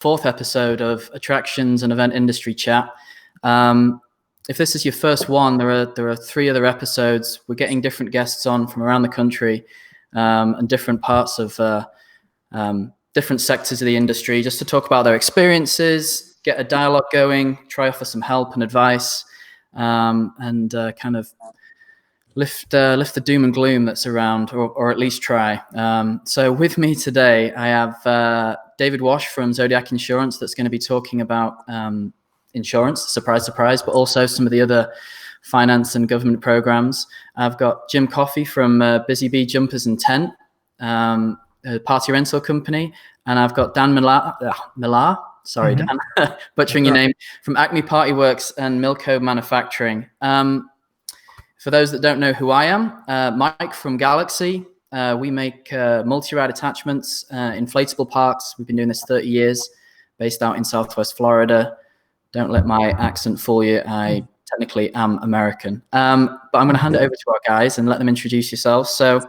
fourth episode of Attractions and Event Industry Chat. If this is your first one, there are 3 other episodes. We're getting different guests on from around the country and different parts of different sectors of the industry, just to talk about their experiences, get a dialogue going, try offer some help and advice, and kind of lift the doom and gloom that's around, or at least try. So with me today, I have David Wash from Zodiac Insurance that's going to be talking about insurance, surprise, surprise, but also some of the other finance and government programs. I've got Jim Coffey from Busy Bee Jumpers and Tent, a party rental company, and I've got Dan Millar. Sorry, Dan, butchering your name, from Acme Party Works and Milko Manufacturing. For those that don't know who I am, Mike from Galaxy. We make multi-ride attachments, inflatable parks. We've been doing this 30 years, based out in Southwest Florida. Don't let my accent fool you. I technically am American. But I'm going to hand it over to our guys and let them introduce yourselves. So,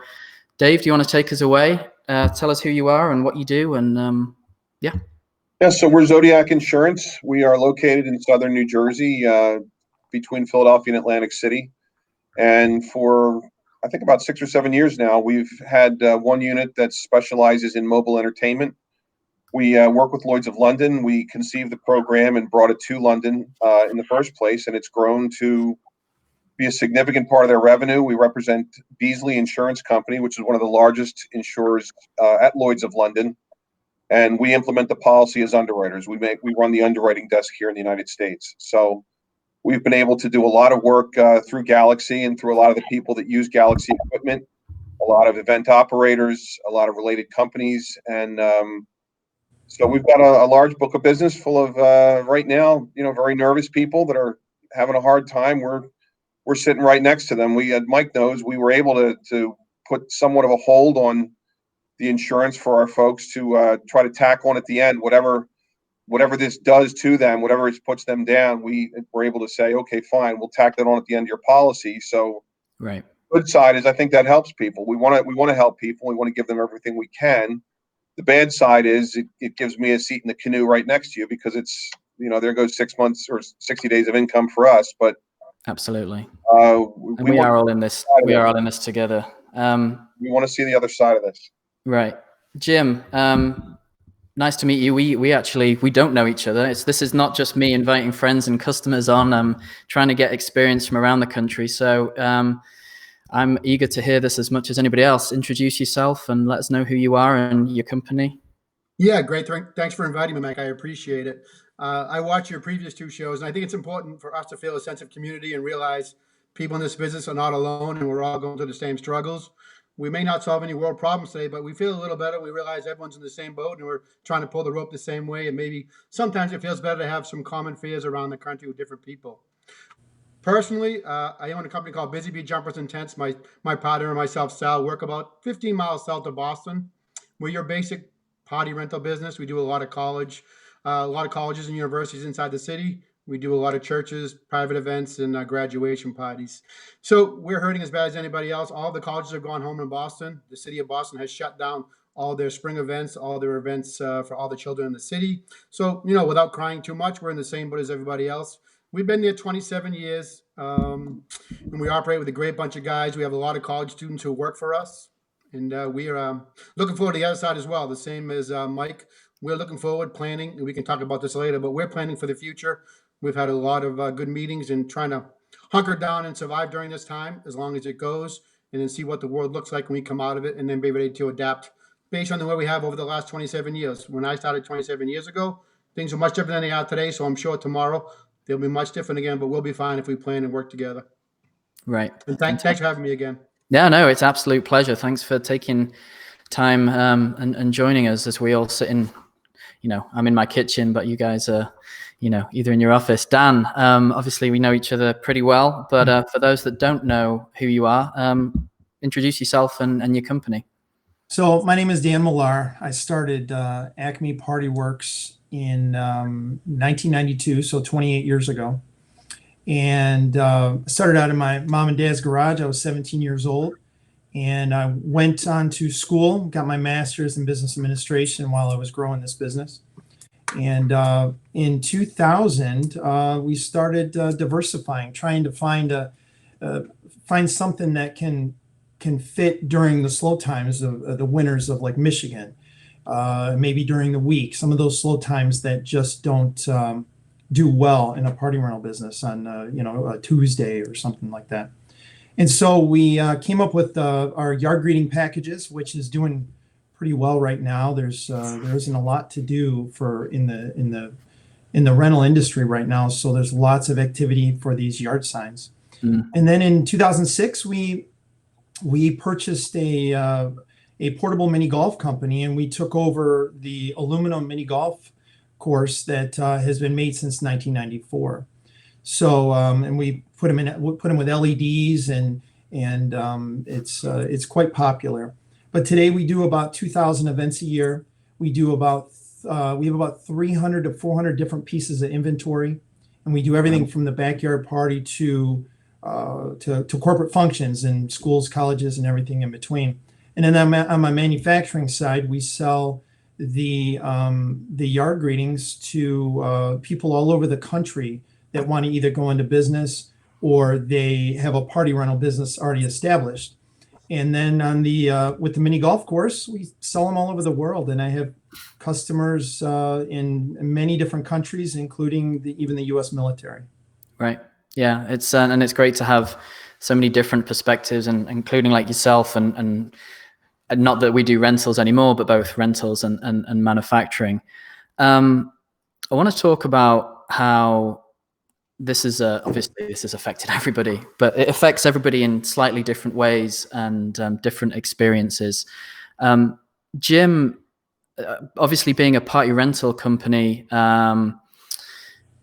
Dave, do you want to take us away? Tell us who you are and what you do, and yeah. Yeah, so we're Zodiac Insurance. We are located in southern New Jersey, between Philadelphia and Atlantic City. And for, I think, about 6 or 7 years now, we've had one unit that specializes in mobile entertainment. We work with Lloyd's of London. We conceived the program and brought it to London in the first place, and it's grown to be a significant part of their revenue. We represent Beasley Insurance Company, which is one of the largest insurers at Lloyd's of London, and we implement the policy as underwriters. We run the underwriting desk here in the United States. So we've been able to do a lot of work through Galaxy and through a lot of the people that use Galaxy equipment, a lot of event operators, a lot of related companies, and so we've got a large book of business full of right now, very nervous people that are having a hard time. We're sitting right next to them. Mike knows we were able to put somewhat of a hold on the insurance for our folks to try to tack on at the end, whatever this does to them, whatever it puts them down. We're able to say, okay, fine, we'll tack that on at the end of your policy. So, right. Good side is I think that helps people. We want to help people. We want to give them everything we can. The bad side is it gives me a seat in the canoe right next to you, because it's, there goes 6 months or 60 days of income for us. But absolutely, we are all in this. We are all in this together. We want to see the other side of this. Right, Jim. Nice to meet you. We don't know each other. This is not just me inviting friends and customers on. I'm trying to get experience from around the country. So I'm eager to hear this as much as anybody else. Introduce yourself and let us know who you are and your company. Yeah, great. Thanks for inviting me, Mike. I appreciate it. I watched your previous 2 shows, and I think it's important for us to feel a sense of community and realize people in this business are not alone, and we're all going through the same struggles. We may not solve any world problems today, but we feel a little better. We realize everyone's in the same boat, and we're trying to pull the rope the same way. And maybe sometimes it feels better to have some common fears around the country with different people. Personally, I own a company called Busy Bee Jumpers and Tents. My partner and myself, Sal, work about 15 miles south of Boston. We're your basic party rental business. We do a lot of colleges and universities inside the city. We do a lot of churches, private events, and graduation parties. So we're hurting as bad as anybody else. All the colleges have gone home in Boston. The city of Boston has shut down all their spring events, all their events for all the children in the city. So, without crying too much, we're in the same boat as everybody else. We've been there 27 years, and we operate with a great bunch of guys. We have a lot of college students who work for us, and we are looking forward to the other side as well, the same as Mike. We're looking forward, planning, and we can talk about this later, but we're planning for the future. We've had a lot of good meetings and trying to hunker down and survive during this time as long as it goes, and then see what the world looks like when we come out of it, and then be ready to adapt based on the way we have over the last 27 years. When I started 27 years ago, things were much different than they are today, so I'm sure tomorrow they'll be much different again, but we'll be fine if we plan and work together. Right. And thanks for having me again. Yeah, no, it's an absolute pleasure. Thanks for taking time and joining us as we all sit in, I'm in my kitchen, but you guys are, either in your office. Dan, obviously we know each other pretty well, but for those that don't know who you are, introduce yourself and your company. So my name is Dan Millar. I started Acme Party Works in 1992, so 28 years ago. And started out in my mom and dad's garage. I was 17 years old. And I went on to school, got my master's in business administration while I was growing this business. And in 2000, we started diversifying, trying to find something that can fit during the slow times of the winters of like Michigan, maybe during the week, some of those slow times that just don't do well in a party rental business on a Tuesday or something like that. And so we came up with our yard greeting packages, which is doing pretty well right now. There isn't a lot to do in the rental industry right now, so there's lots of activity for these yard signs. And then in 2006, we purchased a portable mini golf company, and we took over the aluminum mini golf course that has been made since 1994. So and we put them with LEDs, and it's quite popular. But today we do about 2,000 events a year. We have about 300 to 400 different pieces of inventory, and we do everything from the backyard party to corporate functions in schools, colleges, and everything in between. And then on my manufacturing side, we sell the yard greetings to people all over the country that want to either go into business or they have a party rental business already established. And then with the mini golf course, we sell them all over the world. And I have customers in many different countries, including even the U.S. military. Right. Yeah. It's and it's great to have so many different perspectives, and including like yourself, and not that we do rentals anymore, but both rentals and manufacturing. I want to talk about how this is obviously this has affected everybody, but it affects everybody in slightly different ways and different experiences. Jim, obviously being a party rental company,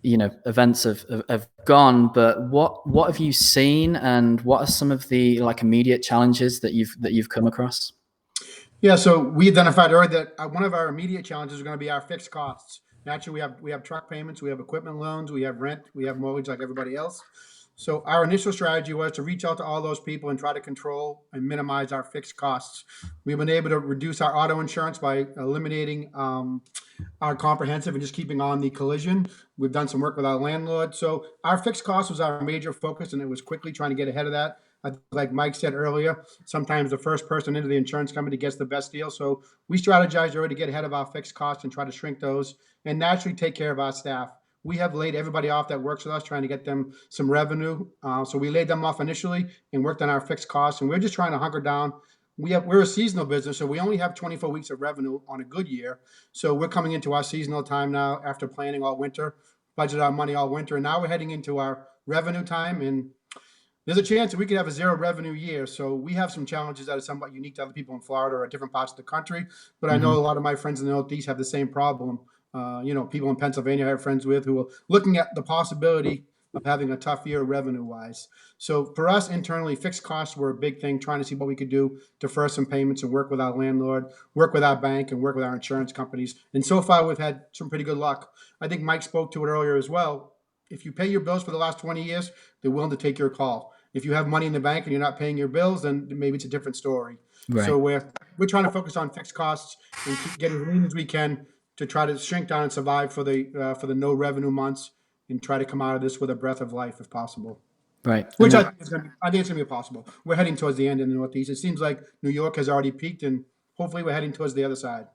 events have gone, but what have you seen, and what are some of the like immediate challenges that you've come across? Yeah, so we identified earlier that one of our immediate challenges are going to be our fixed costs. Naturally, we have truck payments, we have equipment loans, we have rent, we have mortgage like everybody else. So our initial strategy was to reach out to all those people and try to control and minimize our fixed costs. We've been able to reduce our auto insurance by eliminating our comprehensive and just keeping on the collision. We've done some work with our landlord. So our fixed cost was our major focus, and it was quickly trying to get ahead of that. Like Mike said earlier, sometimes the first person into the insurance company gets the best deal. So we strategized already to get ahead of our fixed costs and try to shrink those and naturally take care of our staff. We have laid everybody off that works with us, trying to get them some revenue. So we laid them off initially and worked on our fixed costs. And we're just trying to hunker down. We're a seasonal business, so we only have 24 weeks of revenue on a good year. So we're coming into our seasonal time now after planning all winter, budget our money all winter. And now we're heading into our revenue time, and there's a chance that we could have a zero revenue year. So we have some challenges that are somewhat unique to other people in Florida or different parts of the country. But I know a lot of my friends in the Northeast have the same problem. People in Pennsylvania I have friends with who are looking at the possibility of having a tough year revenue-wise. So for us internally, fixed costs were a big thing, trying to see what we could do, defer some payments and work with our landlord, work with our bank, and work with our insurance companies. And so far, we've had some pretty good luck. I think Mike spoke to it earlier as well. If you pay your bills for the last 20 years, they're willing to take your call. If you have money in the bank and you're not paying your bills, then maybe it's a different story. Right. So we're trying to focus on fixed costs and keep getting as lean as we can to try to shrink down and survive for the no revenue months, and try to come out of this with a breath of life if possible. Right. Which I think it's going to be possible. We're heading towards the end in the Northeast. It seems like New York has already peaked, and hopefully we're heading towards the other side.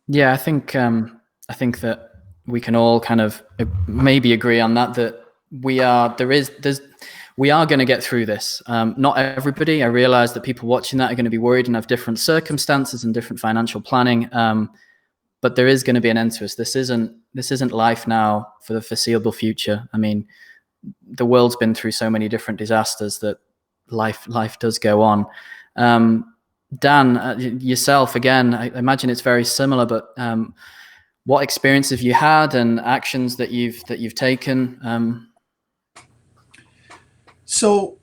Yeah, I think that we can all kind of maybe agree on that we are going to get through this. Not everybody. I realize that people watching that are going to be worried and have different circumstances and different financial planning. But there is going to be an end to us. This isn't life now for the foreseeable future. I mean, the world's been through so many different disasters that life does go on. Dan, yourself again, I imagine it's very similar. But what experience have you had and actions that you've taken? So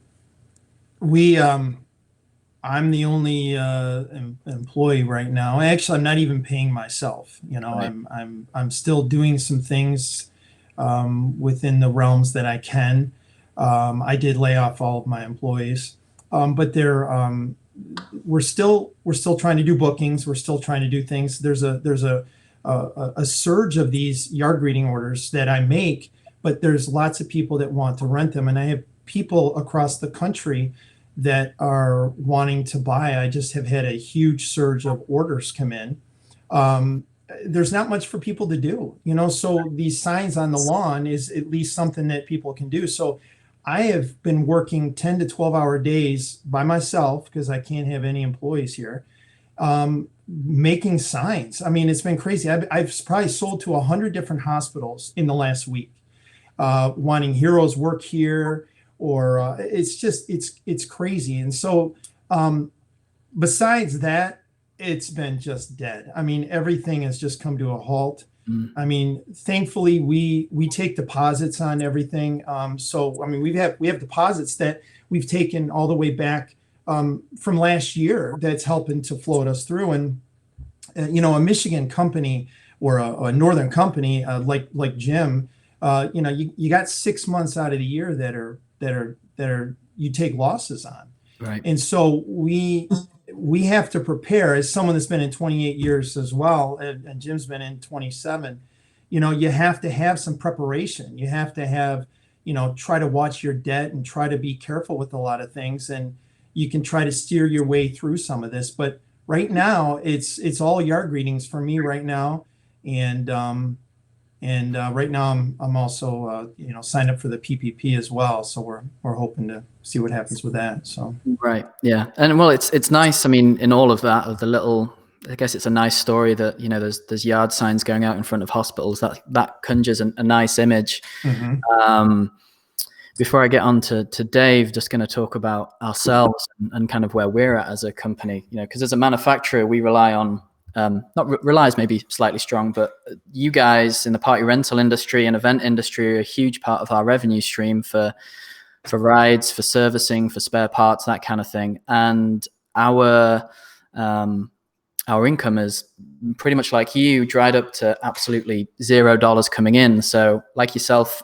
I'm the only employee right now. Actually, I'm not even paying myself. Right. I'm still doing some things within the realms that I can. I did lay off all of my employees, but we're still trying to do bookings. We're still trying to do things. There's a a surge of these yard greeting orders that I make, but there's lots of people that want to rent them. And I have people across the country that are wanting to buy. I just have had a huge surge of orders come in. There's not much for people to do, so these signs on the lawn is at least something that people can do. So I have been working 10 to 12-hour days by myself because I can't have any employees here, making signs. I mean, it's been crazy. I've probably sold to 100 different hospitals in the last week, wanting heroes work here, or it's crazy. And so besides that, it's been just dead. I mean, everything has just come to a halt. I mean, thankfully, we take deposits on everything. So, I mean, we have deposits that we've taken all the way back from last year that's helping to float us through. And, a Michigan company or a northern company like Jim, you got 6 months out of the year that are you take losses on. Right. And so we have to prepare, as someone that's been in 28 years as well, and Jim's been in 27, you have to have some preparation. You have to have, try to watch your debt and try to be careful with a lot of things. And you can try to steer your way through some of this. But right now, it's all yard greetings for me right now. And right now I'm also, signed up for the PPP as well. So we're hoping to see what happens with that. So. Right. Yeah. And well, it's nice. I mean, in all of that, of the little, I guess it's a nice story that, there's yard signs going out in front of hospitals. That conjures a nice image. Mm-hmm. Before I get on to Dave, just going to talk about ourselves and kind of where we're at as a company, because as a manufacturer, we rely on, rely is maybe slightly strong, but you guys in the party rental industry and event industry are a huge part of our revenue stream for rides, for servicing, for spare parts, that kind of thing. And our income is pretty much like you, dried up to absolutely $0 coming in. So like yourself,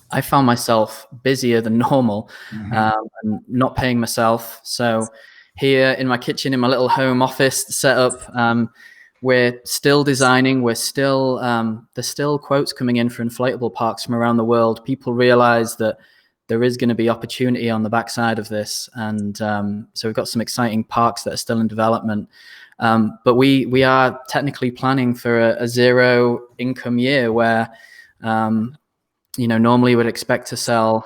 I found myself busier than normal, and not paying myself. So here in my kitchen, in my little home office setup, we're still designing. We're still there's still quotes coming in for inflatable parks from around the world. People realize that there is going to be opportunity on the backside of this, and so we've got some exciting parks that are still in development. But we are technically planning for a zero income year where normally would expect to sell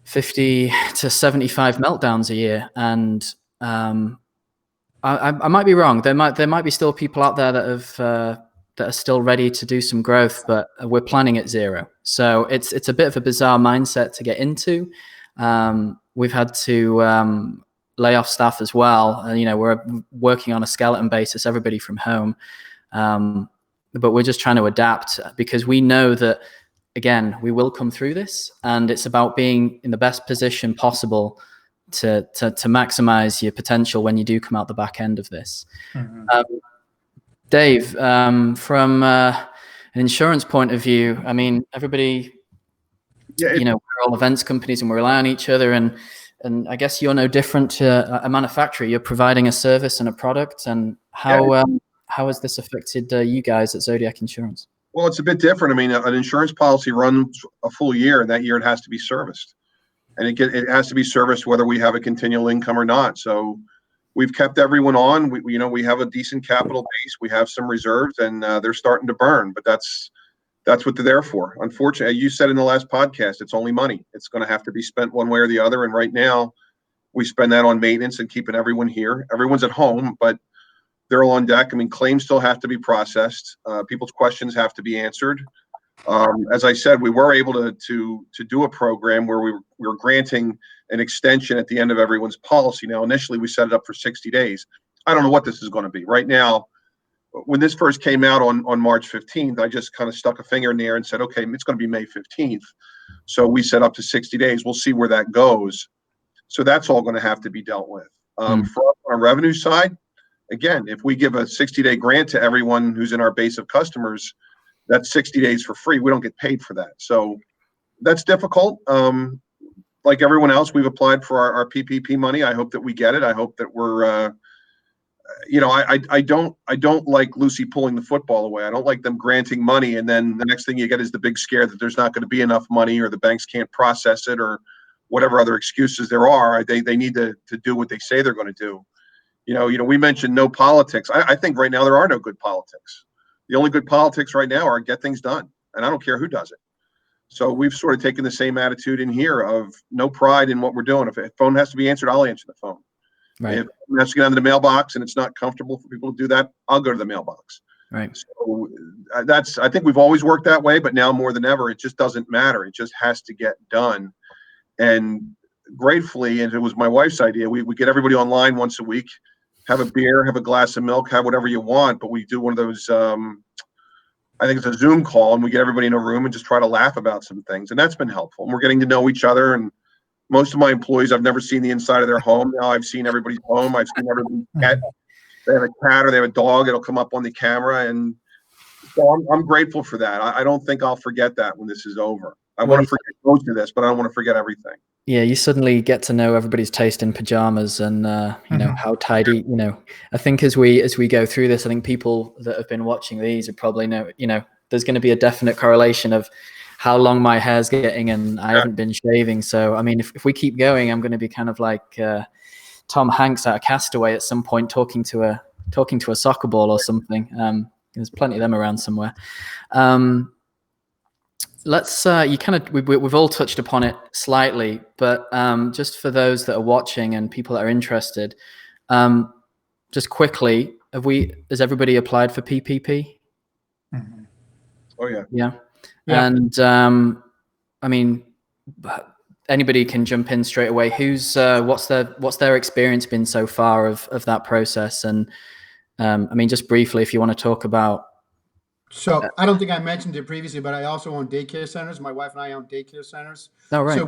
50 to 75 meltdowns a year. And I might be wrong. There might be still people out there that are still ready to do some growth, but we're planning at zero. So it's a bit of a bizarre mindset to get into. We've had to lay off staff as well. We're working on a skeleton basis, everybody from home. But we're just trying to adapt because we know that, again, we will come through this, and it's about being in the best position possible to maximize your potential when you do come out the back end of this. Dave, from an insurance point of view, I mean, everybody, we're all events companies and we rely on each other, and I guess you're no different to a manufacturer. You're providing a service and a product, and how has this affected you guys at Zodiac Insurance? Well, it's a bit different. I mean, an insurance policy runs a full year, and that year it has to be serviced. And it has to be serviced whether we have a continual income or not. So we've kept everyone on. We have a decent capital base. We have some reserves, and they're starting to burn. But that's what they're there for. Unfortunately, you said in the last podcast, it's only money. It's going to have to be spent one way or the other. And right now, we spend that on maintenance and keeping everyone here. Everyone's at home, but they're all on deck. I mean, claims still have to be processed. People's questions have to be answered. As I said, we were able to do a program where we were granting an extension at the end of everyone's policy. Now, initially, we set it up for 60 days. I don't know what this is going to be. Right now, when this first came out on March 15th, I just kind of stuck a finger in the air and said, okay, it's going to be May 15th. So we set up to 60 days. We'll see where that goes. So that's all going to have to be dealt with. For us on a revenue side, again, if we give a 60-day grant to everyone who's in our base of customers, that's 60 days for free. We don't get paid for that. So that's difficult. Like everyone else, we've applied for our PPP money. I hope that we get it. I hope that we're I don't like Lucy pulling the football away. I don't like them granting money, and then the next thing you get is the big scare that there's not going to be enough money, or the banks can't process it, or whatever other excuses there are. They need to do what they say they're going to do. We mentioned no politics. I think right now there are no good politics. The only good politics right now are get things done, and I don't care who does it. So we've sort of taken the same attitude in here of no pride in what we're doing. If a phone has to be answered, I'll answer the phone. Right. If it has to get onto the mailbox and it's not comfortable for people to do that, I'll go to the mailbox. Right. So I think we've always worked that way, but now more than ever, it just doesn't matter. It just has to get done. And gratefully, and it was my wife's idea, we get everybody online once a week, have a beer, have a glass of milk, have whatever you want. But we do one of those, I think it's a Zoom call, and we get everybody in a room and just try to laugh about some things. And that's been helpful. And we're getting to know each other. And most of my employees, I've never seen the inside of their home. Now I've seen everybody's home. I've seen everybody's pet. They have a cat or they have a dog. It'll come up on the camera. And so I'm grateful for that. I don't think I'll forget that when this is over. I want to forget most of this, but I don't want to forget everything. Yeah, you suddenly get to know everybody's taste in pajamas and how tidy. I think as we go through this, I think people that have been watching these would probably know. There's going to be a definite correlation of how long my hair's getting, and I haven't been shaving. So I mean, if we keep going, I'm going to be kind of like Tom Hanks out of Castaway at some point, talking to a soccer ball or something. There's plenty of them around somewhere. Let's we've all touched upon it slightly, but just for those that are watching and people that are interested, just quickly, has everybody applied for PPP? Mm-hmm. Oh yeah. Yeah. And I mean, anybody can jump in straight away. What's their experience been so far of that process? And I mean, just briefly, if you want to talk about. So I don't think I mentioned it previously, but I also own daycare centers. My wife and I own daycare centers. Oh, right. So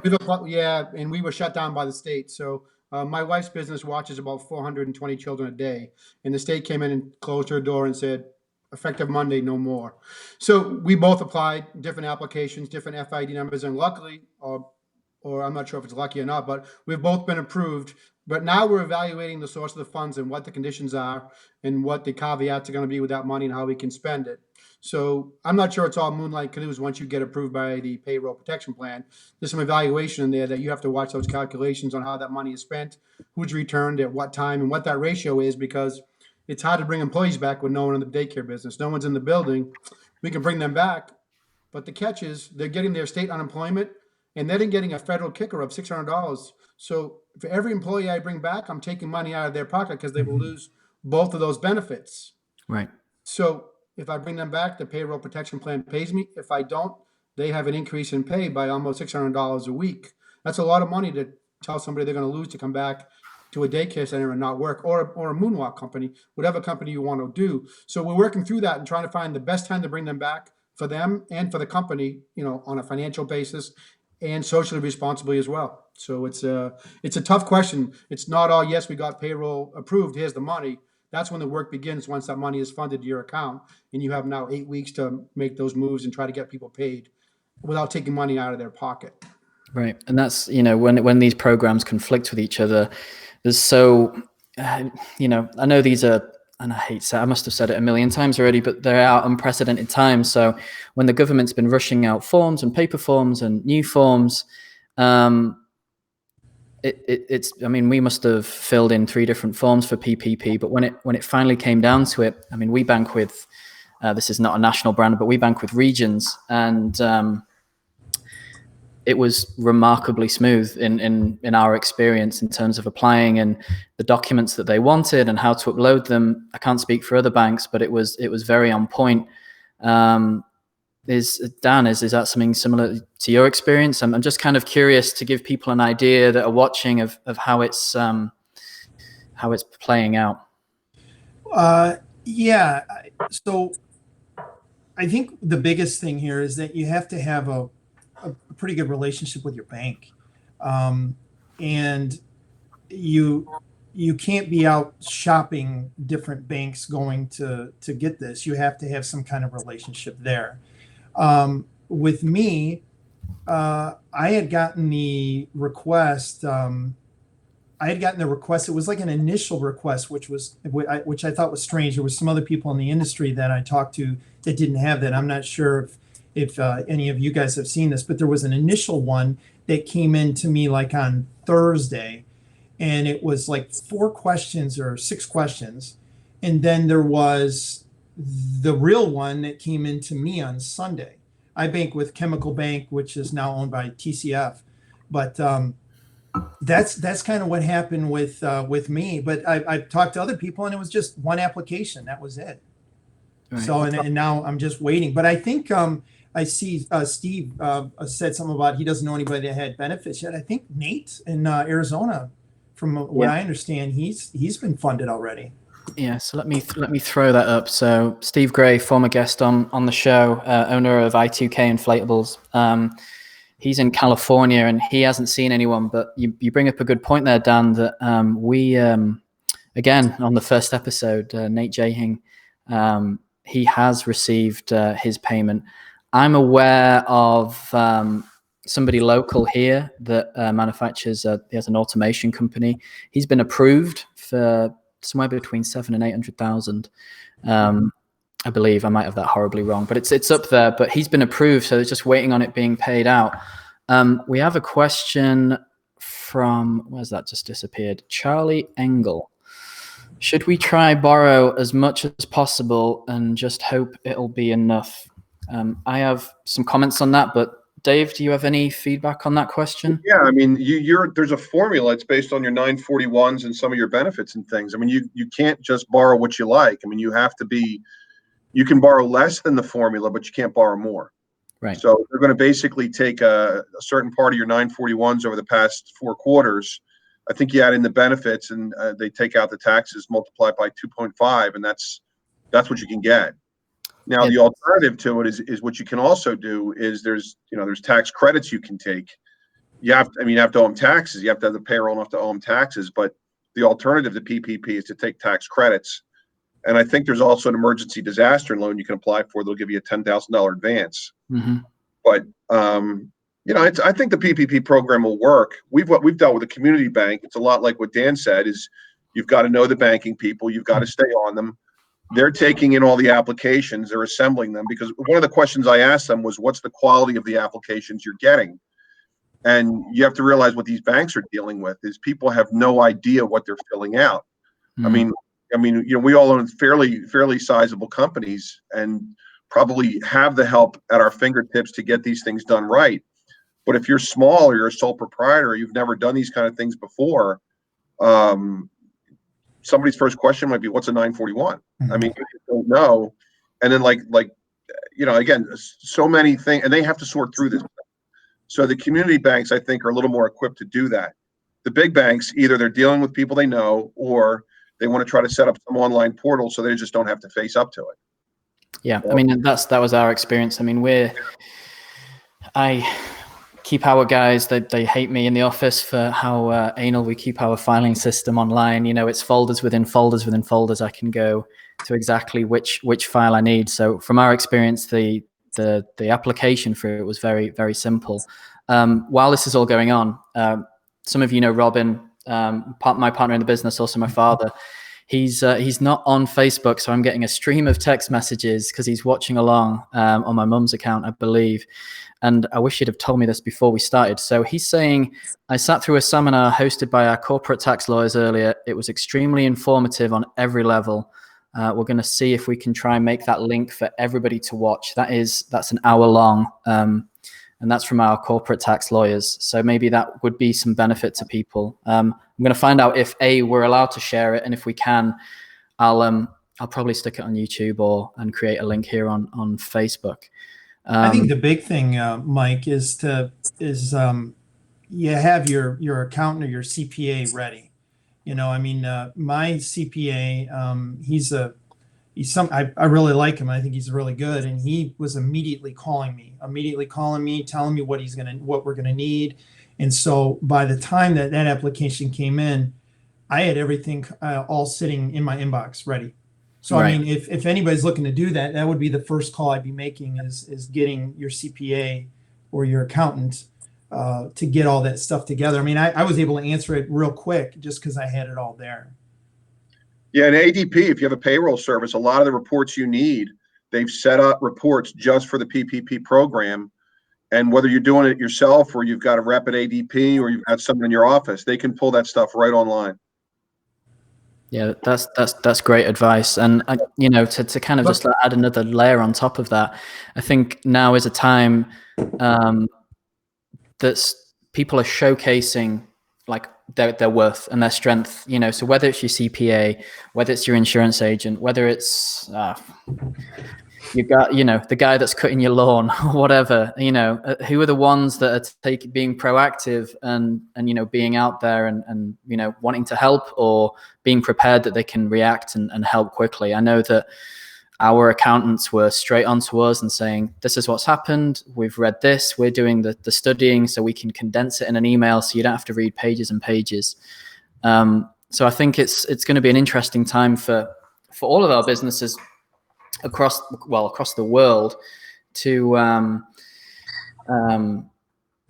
and we were shut down by the state. So my wife's business watches about 420 children a day, and the state came in and closed her door and said, effective Monday, no more. So we both applied different applications, different FID numbers, and luckily, or I'm not sure if it's lucky or not, but we've both been approved. But now we're evaluating the source of the funds and what the conditions are and what the caveats are going to be with that money and how we can spend it. So I'm not sure it's all moonlight canoes once you get approved by the payroll protection plan. There's some evaluation in there that you have to watch those calculations on how that money is spent, who's returned at what time, and what that ratio is, because it's hard to bring employees back with no one in the daycare business. No one's in the building. We can bring them back, but the catch is they're getting their state unemployment, and they're getting a federal kicker of $600. So for every employee I bring back, I'm taking money out of their pocket because they will lose both of those benefits. Right. So if I bring them back, the payroll protection plan pays me. If I don't, they have an increase in pay by almost $600 a week. That's a lot of money to tell somebody they're going to lose to come back to a daycare center and not work, or a moonwalk company, whatever company you want to do. So we're working through that and trying to find the best time to bring them back for them and for the company, on a financial basis and socially responsibly as well. So it's a tough question. It's not all, yes, we got payroll approved, here's the money. That's when the work begins, once that money is funded to your account, and you have now 8 weeks to make those moves and try to get people paid without taking money out of their pocket. Right. And that's, when these programs conflict with each other, there's I know these are, and I must have said it a million times already, but they're out unprecedented times. So when the government's been rushing out forms and paper forms and new forms, we must have filled in 3 different forms for PPP, but when it finally came down to it, we bank with, this is not a national brand, but we bank with Regions, and it was remarkably smooth in our experience in terms of applying and the documents that they wanted and how to upload them. I can't speak for other banks, but it was very on point. Is that something similar to your experience? I'm just kind of curious to give people an idea that are watching of how it's playing out. Yeah. So I think the biggest thing here is that you have to have a pretty good relationship with your bank, and you can't be out shopping different banks going to get this. You have to have some kind of relationship there. With me, I had gotten the request I had gotten the request. It was like an initial request, which I thought was strange. There was some other people in the industry that I talked to that didn't have that. I'm not sure if any of you guys have seen this, but there was an initial one that came in to me like on Thursday, and it was like 4 questions or 6 questions, and then there was the real one that came into me on Sunday. I bank with Chemical Bank, which is now owned by TCF, but that's kind of what happened with me. But I've talked to other people, and it was just one application. That was it. Right. So and now I'm just waiting. But I think I see Steve said something about he doesn't know anybody that had benefits yet. I think Nate in Arizona, from what I understand, he's been funded already. Yeah, so let me throw that up. So Steve Gray, former guest on the show, owner of I2K Inflatables. He's in California and he hasn't seen anyone, but you bring up a good point there, Dan, that we, again, on the first episode, Nate Jahing, he has received his payment. I'm aware of somebody local here that manufactures, he has an automation company. He's been approved for somewhere between 700,000 and 800,000. I believe I might have that horribly wrong, but it's up there. But he's been approved, so it's just waiting on it being paid out. We have a question from, where's that just disappeared? Charlie Engel. Should we try borrow as much as possible and just hope it'll be enough? I have some comments on that, but Dave, do you have any feedback on that question? Yeah, I mean, there's a formula. It's based on your 941s and some of your benefits and things. I mean, you can't just borrow what you like. I mean, you can borrow less than the formula, but you can't borrow more. Right. So they're going to basically take a certain part of your 941s over the past 4 quarters. I think you add in the benefits and they take out the taxes, multiply by 2.5, and that's what you can get. Now, the alternative to it is what you can also do is there's tax credits you can take. You have to owe them taxes. You have to have the payroll enough to owe them taxes. But the alternative to PPP is to take tax credits. And I think there's also an emergency disaster loan you can apply for. They'll give you a $10,000 advance. Mm-hmm. But I think the PPP program will work. We've dealt with a community bank. It's a lot like what Dan said. Is you've got to know the banking people. You've got to stay on them. They're taking in all the applications. They're assembling them, because one of the questions I asked them was, what's the quality of the applications you're getting? And you have to realize what these banks are dealing with is people have no idea what they're filling out. Mm. I mean, we all own fairly sizable companies and probably have the help at our fingertips to get these things done right. But if you're small or you're a sole proprietor, you've never done these kind of things before, somebody's first question might be, what's a 941? Mm-hmm. I mean, you don't know. And then again, so many things, and they have to sort through this. So the community banks, I think, are a little more equipped to do that. The big banks, either they're dealing with people they know, or they want to try to set up some online portal so they just don't have to face up to it. Yeah, I mean, that was our experience. I mean, I keep our guys, they hate me in the office for how anal we keep our filing system online. It's folders within folders within folders. I can go to exactly which file I need. So from our experience, the application for it was very, very simple. While this is all going on, some of you know Robin, my partner in the business, also my father. He's not on Facebook, so I'm getting a stream of text messages because he's watching along on my mum's account, I believe. And I wish you'd have told me this before we started. So he's saying, I sat through a seminar hosted by our corporate tax lawyers earlier. It was extremely informative on every level. We're going to see if we can try and make that link for everybody to watch. That's an hour long. And that's from our corporate tax lawyers. So maybe that would be some benefit to people. I'm going to find out if we're allowed to share it. And if we can, I'll probably stick it on YouTube and create a link here on Facebook. I think the big thing, Mike, is you have your accountant or your CPA ready. My CPA, I really like him. I think he's really good. And he was immediately calling me, telling me what we're gonna need. And so by the time that application came in, I had everything all sitting in my inbox ready. So, right. I mean, if anybody's looking to do that, that would be the first call I'd be making is getting your CPA or your accountant to get all that stuff together. I mean, I was able to answer it real quick just because I had it all there. Yeah, and ADP, if you have a payroll service, a lot of the reports you need, they've set up reports just for the PPP program. And whether you're doing it yourself or you've got a rep at ADP or you've got someone in your office, they can pull that stuff right online. Yeah, that's great advice. And you know, to kind of just add another layer on top of that, I think now is a time that's people are showcasing like their worth and their strength. You know, so whether it's your CPA, whether it's your insurance agent, whether it's you got, you know, the guy that's cutting your lawn or whatever, you know, who are the ones that are being proactive and, you know, being out there and, you know, wanting to help or being prepared that they can react and help quickly. I know that our accountants were straight on to us and saying, this is what's happened. We've read this, we're doing the studying so we can condense it in an email so you don't have to read pages and pages. So I think it's going to be an interesting time for all of our businesses across the world to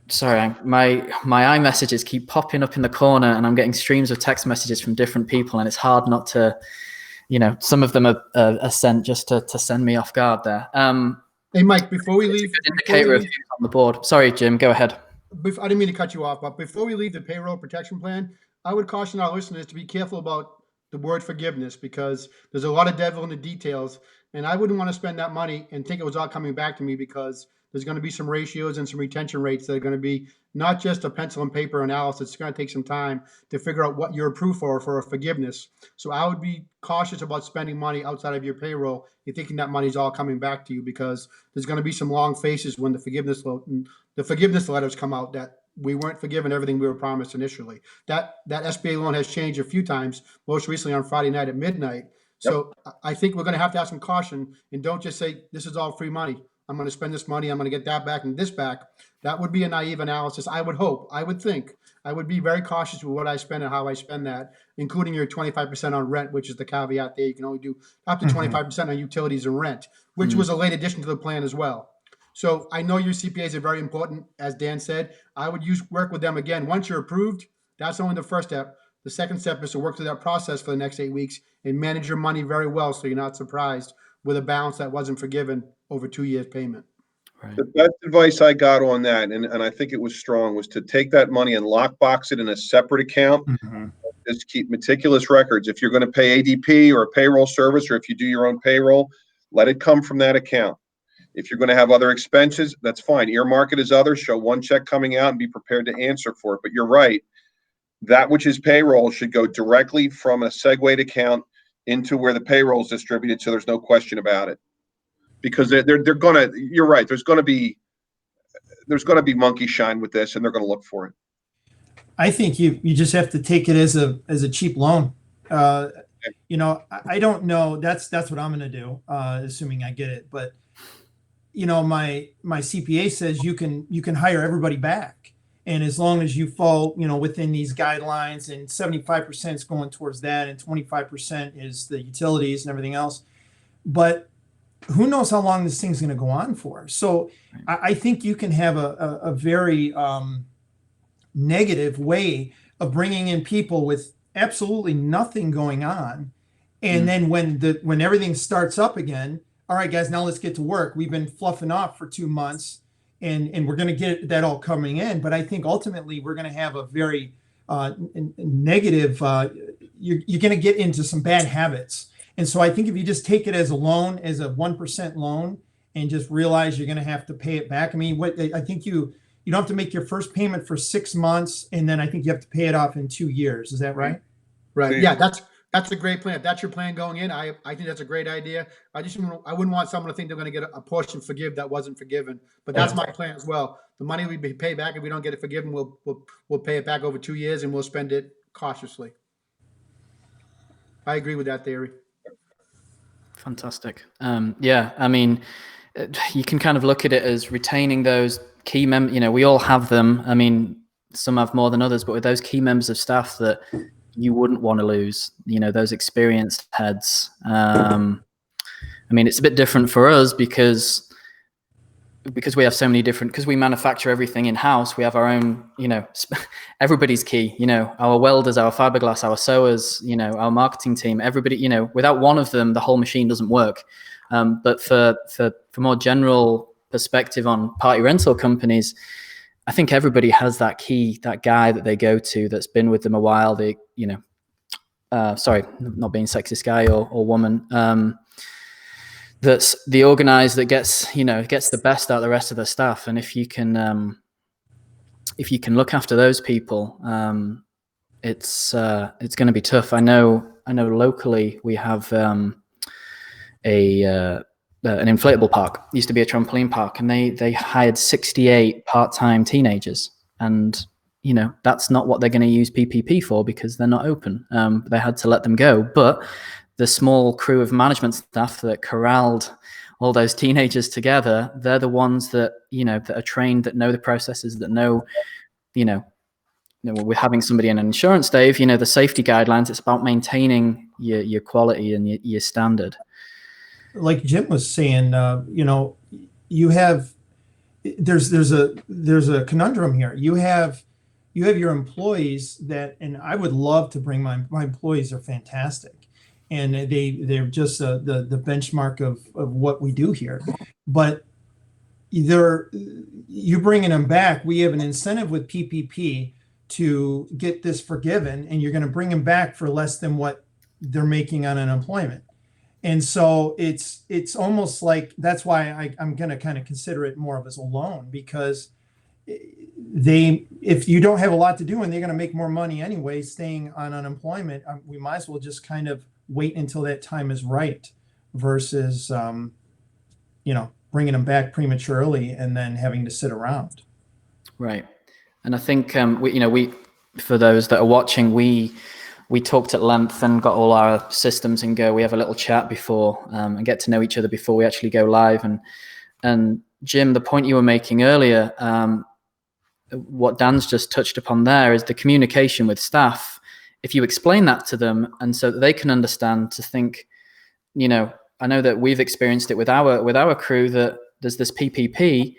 sorry, my iMessages keep popping up in the corner and I'm getting streams of text messages from different people and it's hard not to, you know, some of them are sent just to send me off guard there. Hey Mike, before we leave, indicator of who's on the board. Sorry, Jim, go ahead. I didn't mean to cut you off, but before we leave the payroll protection plan, I would caution our listeners to be careful about the word forgiveness because there's a lot of devil in the details. And I wouldn't want to spend that money and think it was all coming back to me because there's going to be some ratios and some retention rates that are going to be not just a pencil and paper analysis. It's going to take some time to figure out what you're approved for a forgiveness. So I would be cautious about spending money outside of your payroll. You're thinking that money's all coming back to you because there's going to be some long faces when the forgiveness letters come out that we weren't forgiven everything we were promised initially. That SBA loan has changed a few times, most recently on Friday night at midnight. So I think we're going to have some caution and don't just say, this is all free money. I'm going to spend this money. I'm going to get that back and this back. That would be a naive analysis. I would think. I would be very cautious with what I spend and how I spend that, including your 25% on rent, which is the caveat there. You can only do up to 25% on utilities and rent, which was a late addition to the plan as well. So I know your CPAs are very important. As Dan said, I would work with them again. Once you're approved, that's only the first step. The second step is to work through that process for the next 8 weeks and manage your money very well so you're not surprised with a balance that wasn't forgiven over 2 years payment. Right. The best advice I got on that, and I think it was strong, was to take that money and lockbox it in a separate account. Just keep meticulous records. If you're going to pay ADP or a payroll service, or if you do your own payroll, let it come from that account. If you're going to have other expenses, that's fine. Earmark it as others, show one check coming out and be prepared to answer for it. But you're right. That which is payroll should go directly from a segued account into where the payroll is distributed, so there's no question about it. Because they're gonna, you're right. There's gonna be monkey shine with this, and they're gonna look for it. I think you just have to take it as a cheap loan. You know, I don't know. That's what I'm gonna do, assuming I get it. But you know, my CPA says you can hire everybody back. And as long as you fall, you know, within these guidelines and 75% is going towards that and 25% is the utilities and everything else. But who knows how long this thing's going to go on for. So I think you can have a very negative way of bringing in people with absolutely nothing going on. And then when everything starts up again, all right, guys, now let's get to work. We've been fluffing off for 2 months. And we're going to get that all coming in. But I think ultimately we're going to have a very negative, you're going to get into some bad habits. And so I think if you just take it as a loan, as a 1% loan, and just realize you're going to have to pay it back. I mean, I think you don't have to make your first payment for 6 months. And then I think you have to pay it off in 2 years. Is that right? Right. Yeah, that's a great plan. If that's your plan going in, I think that's a great idea. I wouldn't want someone to think they're going to get a portion forgive that wasn't forgiven. But that's my plan as well. The money we pay back, if we don't get it forgiven, we'll pay it back over 2 years and we'll spend it cautiously. I agree with that theory. Fantastic. Yeah, I mean, you can kind of look at it as retaining those key members. You know, we all have them. I mean, some have more than others, but with those key members of staff that you wouldn't want to lose, you know, those experienced heads. I mean, it's a bit different for us because because we have so many different, because we manufacture everything in house, we have our own, everybody's key, our welders, our fiberglass, our sewers, our marketing team, everybody, without one of them, the whole machine doesn't work. But for more general perspective on party rental companies, I think everybody has that key, that guy that they go to that's been with them a while. They, sorry, not being sexist, guy or woman. That's the organizer that gets the best out of the rest of the staff. And if you can look after those people, it's going to be tough. I know locally we have an inflatable park. It used to be a trampoline park, and they hired 68 part-time teenagers, and that's not what they're going to use PPP for, because they're not open. They had to let them go. But the small crew of management staff that corralled all those teenagers together, they're the ones that, that are trained, that know the processes, that know, with having somebody in an insurance, Dave, the safety guidelines, it's about maintaining your quality and your standard. Like Jim was saying, you have, there's a conundrum here. You have your employees that, and I would love to bring my employees are fantastic. And they're just the benchmark of what we do here. But you bringing them back, we have an incentive with PPP to get this forgiven, and you're going to bring them back for less than what they're making on unemployment. And so it's almost like, that's why I'm going to kind of consider it more of as a loan, because if you don't have a lot to do and they're going to make more money anyway staying on unemployment, we might as well just kind of wait until that time is right, versus bringing them back prematurely and then having to sit around. Right. And I think we for those that are watching, we talked at length and got all our systems in go. We have a little chat before and get to know each other before we actually go live. And Jim, the point you were making earlier, what Dan's just touched upon there, is the communication with staff. If you explain that to them, and so that they can understand, to think, I know that we've experienced it with our crew, that there's this PPP.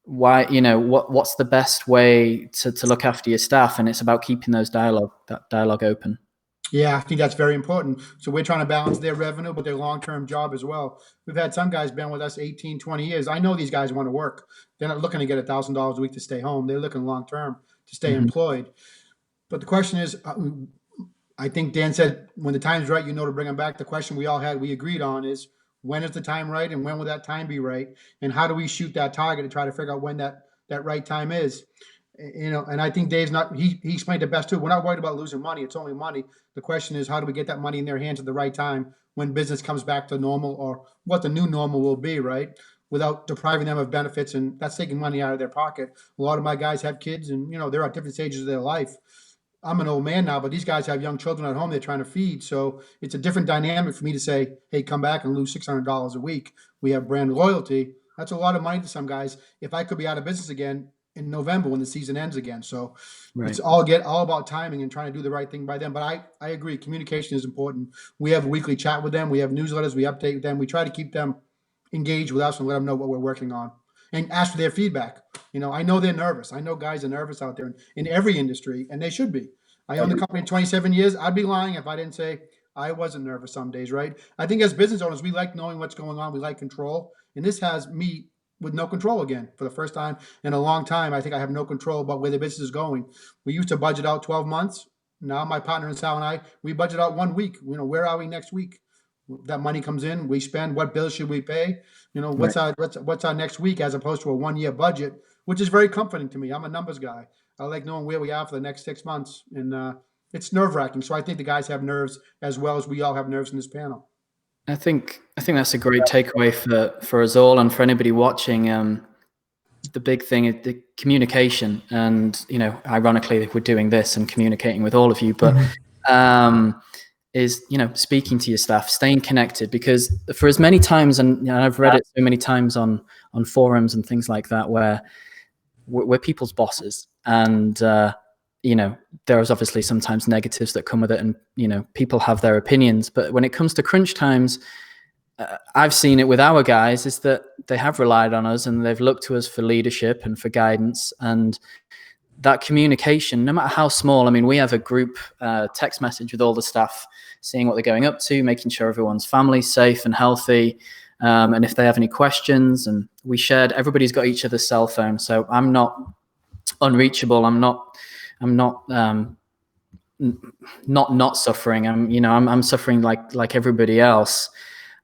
Why, what's the best way to look after your staff? And it's about keeping that dialogue open. Yeah, I think that's very important. So we're trying to balance their revenue, but their long-term job as well. We've had some guys been with us 18, 20 years. I know these guys want to work. They're not looking to get $1,000 a week to stay home. They're looking long-term to stay employed. But the question is, I think Dan said, when the time's right, to bring them back. The question we agreed on is, when is the time right, and when will that time be right? And how do we shoot that target to try to figure out when that right time is? And I think Dave's he explained it best too. We're not worried about losing money. It's only money. The question is, how do we get that money in their hands at the right time when business comes back to normal, or what the new normal will be, right? Without depriving them of benefits, and that's taking money out of their pocket. A lot of my guys have kids, and they're at different stages of their life. I'm an old man now, but these guys have young children at home they're trying to feed. So it's a different dynamic for me to say, hey, come back and lose $600 a week. We have brand loyalty. That's a lot of money to some guys. If I could be out of business again in November when the season ends again. So It's all about timing and trying to do the right thing by them. But I agree. Communication is important. We have a weekly chat with them. We have newsletters. We update them. We try to keep them engaged with us and let them know what we're working on, and ask for their feedback. I know they're nervous. I know guys are nervous out there in every industry, and they should be. I own the company 27 years. I'd be lying if I didn't say I wasn't nervous some days, right? I think as business owners, we like knowing what's going on. We like control. And this has me with no control again. For the first time in a long time, I think I have no control about where the business is going. We used to budget out 12 months. Now my partner and Sal and I, we budget out 1 week. Where are we next week? That money comes in, we spend. What bills should we pay? What's our next week, as opposed to a 1-year budget, which is very comforting to me. I'm a numbers guy. I like knowing where we are for the next 6 months, and it's nerve-wracking. So I think the guys have nerves as well as we all have nerves in this panel. I think that's a great takeaway for us all, and for anybody watching. The big thing is the communication, and ironically, we're doing this and communicating with all of you, but is speaking to your staff, staying connected, because for as many times, and I've read it so many times on forums and things like that, where we're people's bosses, and there's obviously sometimes negatives that come with it, and people have their opinions, but when it comes to crunch times, I've seen it with our guys is that they have relied on us and they've looked to us for leadership and for guidance, and that communication, no matter how small. I mean, we have a group text message with all the staff, seeing what they're going up to, making sure everyone's family's safe and healthy, and if they have any questions. And we shared, everybody's got each other's cell phone, so I'm not unreachable. I'm not suffering. I'm suffering like everybody else.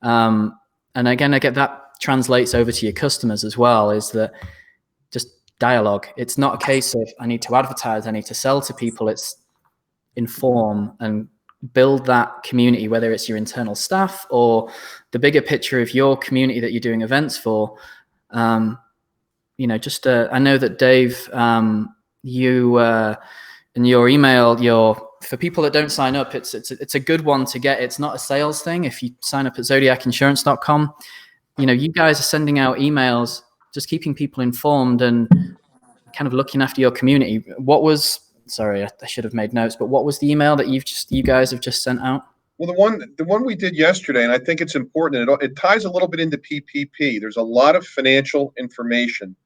And again, I get that translates over to your customers as well, is that just dialogue. It's not a case of I need to advertise, I need to sell to people. It's inform and build that community, whether it's your internal staff or the bigger picture of your community that you're doing events for. I know that Dave, you in your email, for people that don't sign up, it's a good one to get. It's not a sales thing. If you sign up at zodiacinsurance.com, you guys are sending out emails, just keeping people informed and kind of looking after your community. Sorry, I should have made notes, but what was the email that you guys have just sent out? Well, the one we did yesterday, and I think it's important, it ties a little bit into PPP. There's a lot of financial information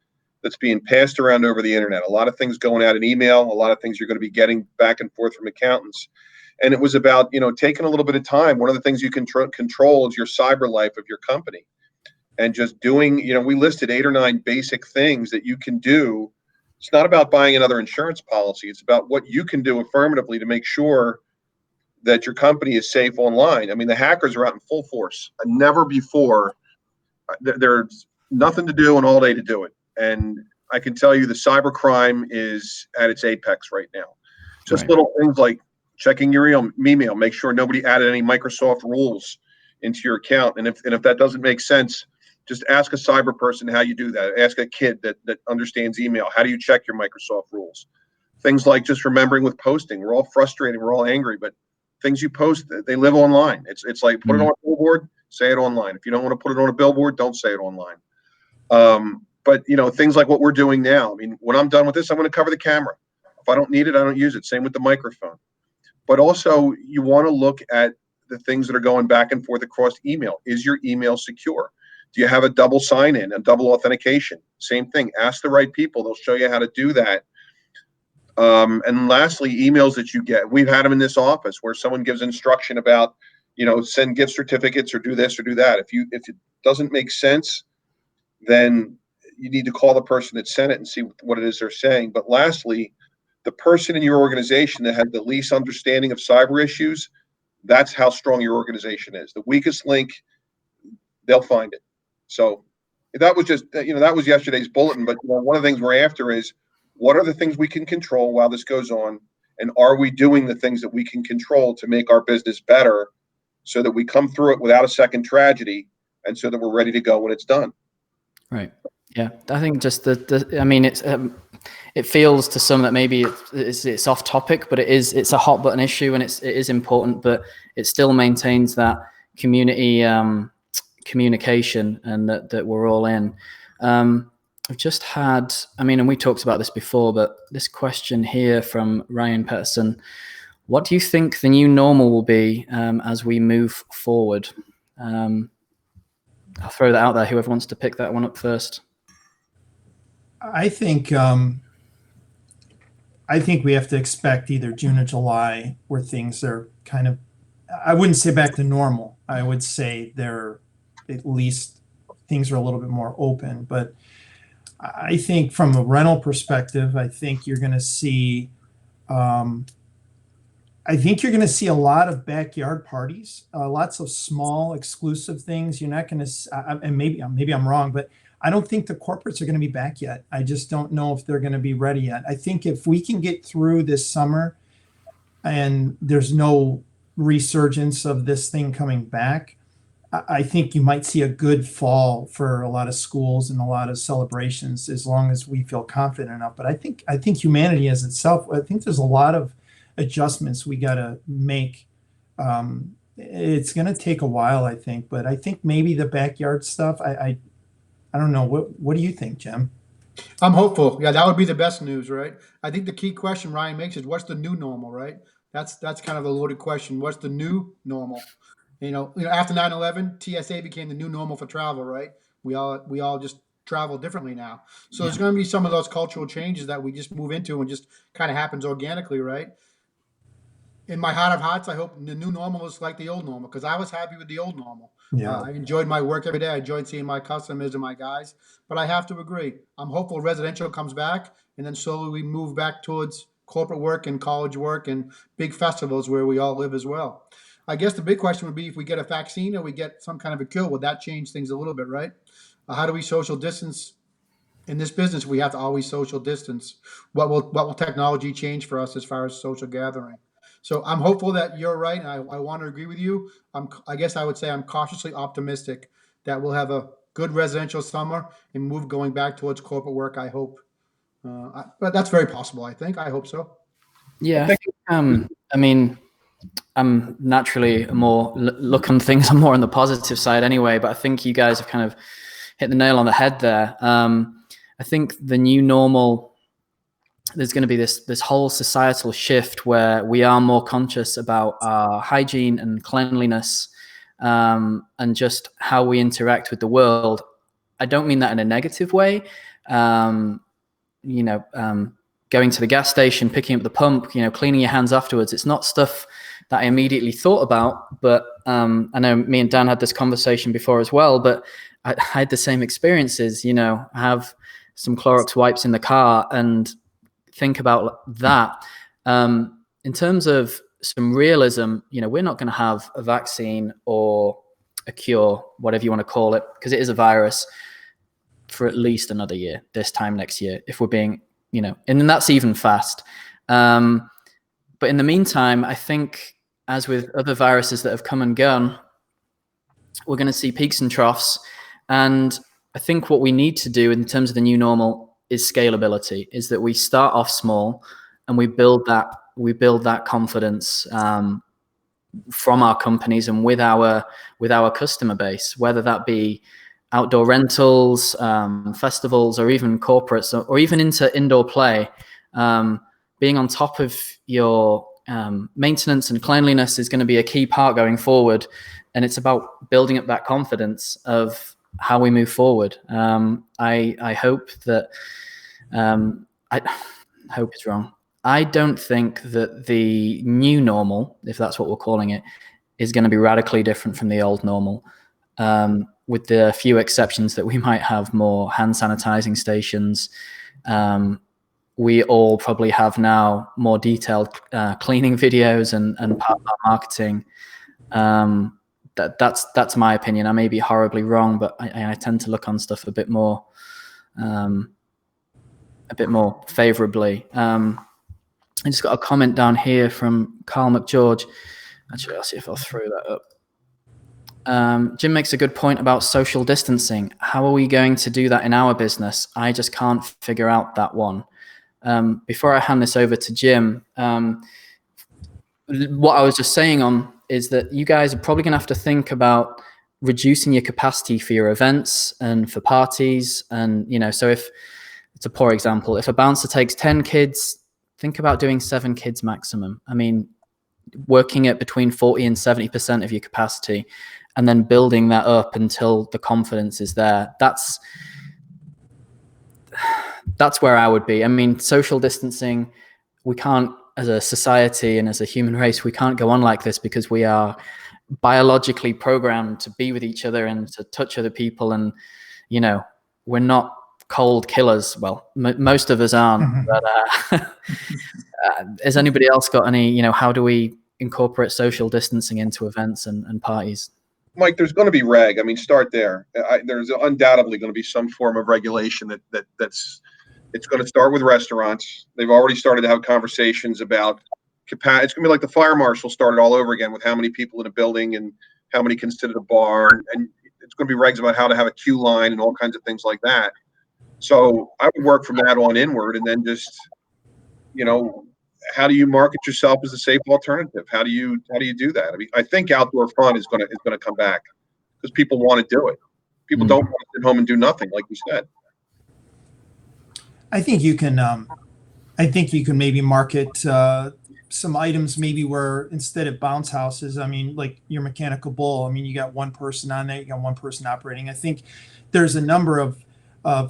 that's being passed around over the internet. A lot of things going out in email, a lot of things you're going to be getting back and forth from accountants. And it was about, taking a little bit of time. One of the things you can control is your cyber life of your company. And just doing, we listed 8 or 9 basic things that you can do. It's not about buying another insurance policy. It's about what you can do affirmatively to make sure that your company is safe online. I mean, the hackers are out in full force. Never before. There's nothing to do and all day to do it. And I can tell you the cybercrime is at its apex right now. Just Right. Little things like checking your email, make sure nobody added any Microsoft rules into your account. And if that doesn't make sense, just ask a cyber person how you do that. Ask a kid that understands email. How do you check your Microsoft rules? Things like just remembering with posting. We're all frustrated. We're all angry, but things you post, they live online. It's like put it on a billboard, say it online. If you don't want to put it on a billboard, don't say it online. But things like what we're doing now. I mean, when I'm done with this, I'm going to cover the camera. If I don't need it, I don't use it. Same with the microphone. But also, you want to look at the things that are going back and forth across email. Is your email secure? Do you have a double sign-in, a double authentication? Same thing. Ask the right people. They'll show you how to do that. And lastly, emails that you get. We've had them in this office where someone gives instruction about, send gift certificates or do this or do that. If it doesn't make sense, then you need to call the person that sent it and see what it is they're saying. But lastly, the person in your organization that has the least understanding of cyber issues, that's how strong your organization is. The weakest link, they'll find it. So that was just, that was yesterday's bulletin. But one of the things we're after is, what are the things we can control while this goes on? And are we doing the things that we can control to make our business better so that we come through it without a second tragedy and so that we're ready to go when it's done? Right. Yeah. I think just it feels to some that maybe it's off topic, but it's a hot button issue and it is important, but it still maintains that community communication and that we're all in. I've just had, and we talked about this before, but this question here from Ryan Peterson: what do you think the new normal will be as we move forward? I'll throw that out there. Whoever wants to pick that one up first. I think we have to expect either June or July where things are kind of, I wouldn't say back to normal. I would say they're, at least things are a little bit more open. But I think from a rental perspective, I think you're going to see, a lot of backyard parties, lots of small exclusive things. You're not going to, and maybe I'm wrong, but I don't think the corporates are going to be back yet. I just don't know if they're going to be ready yet. I think if we can get through this summer and there's no resurgence of this thing coming back, I think you might see a good fall for a lot of schools and a lot of celebrations as long as we feel confident enough. But I think humanity as itself, I think there's a lot of adjustments we got to make. It's going to take a while, I think, but I think maybe the backyard stuff, I don't know. What do you think, Jim? I'm hopeful. Yeah, that would be the best news, right? I think the key question Ryan makes is, what's the new normal, right? That's kind of a loaded question. What's the new normal? After 9/11, TSA became the new normal for travel, right? We all just travel differently now. So there's going to be some of those cultural changes that we just move into and just kind of happens organically, right? In my heart of hearts, I hope the new normal is like the old normal, because I was happy with the old normal. Yeah. I enjoyed my work every day. I enjoyed seeing my customers and my guys. But I have to agree, I'm hopeful residential comes back, and then slowly we move back towards corporate work and college work and big festivals where we all live as well. I guess the big question would be, if we get a vaccine or we get some kind of a cure, would that change things a little bit, right? How do we social distance? In this business, we have to always social distance. What will technology change for us as far as social gathering? So I'm hopeful that you're right, and I want to agree with you. I guess I would say I'm cautiously optimistic that we'll have a good residential summer and move going back towards corporate work, I hope. But that's very possible, I think. I hope so. Yeah. I mean, I'm naturally look on things. I'm more on the positive side anyway, but I think you guys have kind of hit the nail on the head there. I think the new normal, there's going to be this whole societal shift where we are more conscious about our hygiene and cleanliness, and just how we interact with the world. I don't mean that in a negative way. Going to the gas station, picking up the pump, cleaning your hands afterwards. It's not stuff that I immediately thought about, but I know me and Dan had this conversation before as well, but I had the same experiences, have some Clorox wipes in the car and think about that. In terms of some realism, we're not going to have a vaccine or a cure, whatever you want to call it, because it is a virus, for at least another year, this time next year, if we're being, and that's even fast. But in the meantime, I think, as with other viruses that have come and gone, we're going to see peaks and troughs. And I think what we need to do in terms of the new normal is scalability, is that we start off small and we build that confidence from our companies and with our customer base, whether that be outdoor rentals, festivals, or even corporates, or even into indoor play. Being on top of your maintenance and cleanliness is going to be a key part going forward. And it's about building up that confidence of how we move forward. I hope that, I hope it's wrong. I don't think that the new normal, if that's what we're calling it, is going to be radically different from the old normal. With the few exceptions that we might have more hand sanitizing stations. We all probably have now more detailed cleaning videos and part of our marketing. That's my opinion. I may be horribly wrong, but I tend to look on stuff a bit more favorably. I just got a comment down here from Carl McGeorge. Actually, I'll see if I'll throw that up. Jim makes a good point about social distancing. How are we going to do that in our business? I just can't figure out that one. Before I hand this over to Jim, what I was just saying on is that you guys are probably going to have to think about reducing your capacity for your events and for parties. And, so if it's a poor example, if a bouncer takes 10 kids, think about doing 7 kids maximum. I mean, working at between 40 and 70% of your capacity, and then building that up until the confidence is there. That's where I would be. I mean, social distancing, we can't, as a society and as a human race, we can't go on like this because we are biologically programmed to be with each other and to touch other people. And, we're not cold killers. Well, most of us aren't. But has anybody else got any, how do we incorporate social distancing into events and parties? Mike, there's going to be reg. I mean, start there. There's undoubtedly going to be some form of regulation that's it's going to start with restaurants. They've already started to have conversations about capacity. It's going to be like the fire marshal started all over again with how many people in a building and how many can sit at a bar. And it's going to be regs about how to have a queue line and all kinds of things like that. So I would work from that on inward, and then just, how do you market yourself as a safe alternative? How do you do that? I mean, I think outdoor fun is going to come back because people want to do it. People don't want to sit home and do nothing, like you said. I think you can maybe market some items maybe where instead of bounce houses, I mean, like your mechanical bull, I mean, you got one person on that, you got one person operating. I think there's a number of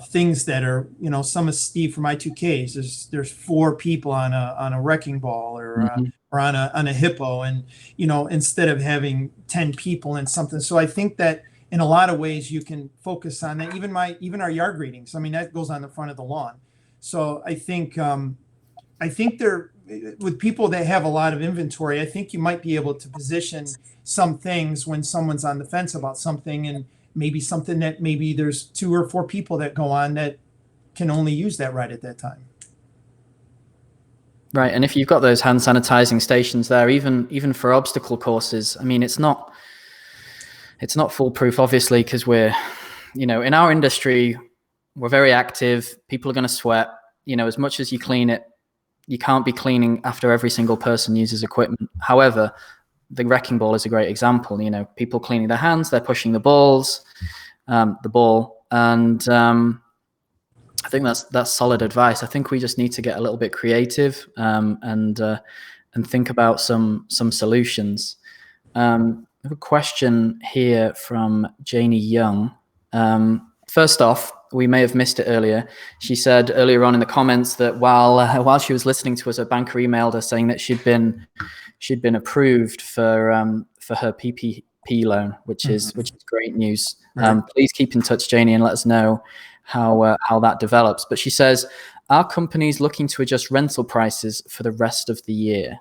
things that are, you know, some of Steve from I2Ks, there's 4 people on a wrecking ball or on a hippo, and, you know, instead of having 10 people in something. So I think that in a lot of ways you can focus on that. Even our yard greetings, I mean, that goes on the front of the lawn. So I think there, with people that have a lot of inventory, I think you might be able to position some things when someone's on the fence about something, and maybe something that maybe there's 2 or 4 people that go on that can only use that right at that time. Right. And if you've got those hand sanitizing stations there, even for obstacle courses, I mean, it's not foolproof, obviously, because we're, you know, in our industry, we're very active. People are going to sweat, you know, as much as you clean it, you can't be cleaning after every single person uses equipment. However, the wrecking ball is a great example. You know, people cleaning their hands, they're pushing the ball, and I think that's solid advice. I think we just need to get a little bit creative and think about some solutions. I have a question here from Janie Young. First off, we may have missed it earlier. She said earlier on in the comments that while she was listening to us, her banker emailed her saying that she'd been approved for her PPP loan, which is great news. Right. Please keep in touch, Janie, and let us know how that develops. But she says, are companies looking to adjust rental prices for the rest of the year?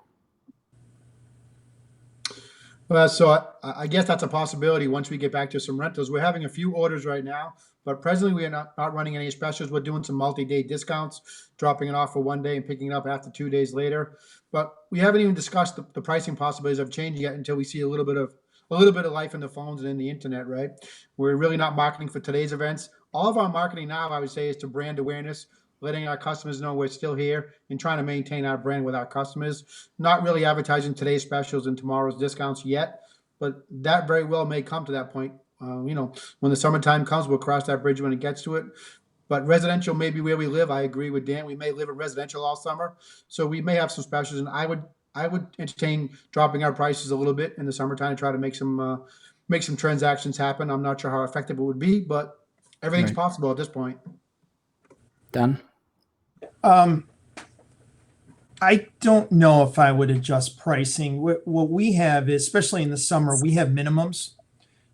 Well, so I guess that's a possibility once we get back to some rentals. We're having a few orders right now, but presently we are not running any specials. We're doing some multi-day discounts, dropping it off for 1 day and picking it up after 2 days later. But we haven't even discussed the pricing possibilities of changing it until we see a little bit of life in the phones and in the internet, right? We're really not marketing for today's events. All of our marketing now, I would say, is to brand awareness, letting our customers know we're still here and trying to maintain our brand with our customers. Not really advertising today's specials and tomorrow's discounts yet, but that very well may come to that point. You know, when the summertime comes, we'll cross that bridge when it gets to it. But residential may be where we live. I agree with Dan. We may live in residential all summer, so we may have some specials, and I would entertain dropping our prices a little bit in the summertime to try to make some transactions happen. I'm not sure how effective it would be, but everything's possible at this point. Dan? I don't know if I would adjust pricing. What we have is, especially in the summer, we have minimums.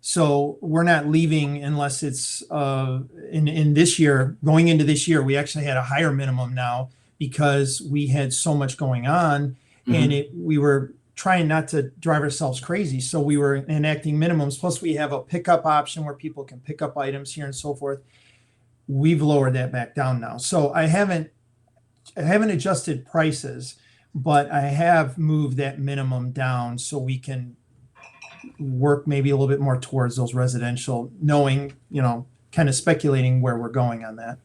So we're not leaving unless it's in this year, going into this year, we actually had a higher minimum now because we had so much going on, and we were trying not to drive ourselves crazy. So we were enacting minimums. Plus we have a pickup option where people can pick up items here and so forth. We've lowered that back down now. So I haven't adjusted prices, but I have moved that minimum down so we can work maybe a little bit more towards those residential, knowing, you know, kind of speculating where we're going on that.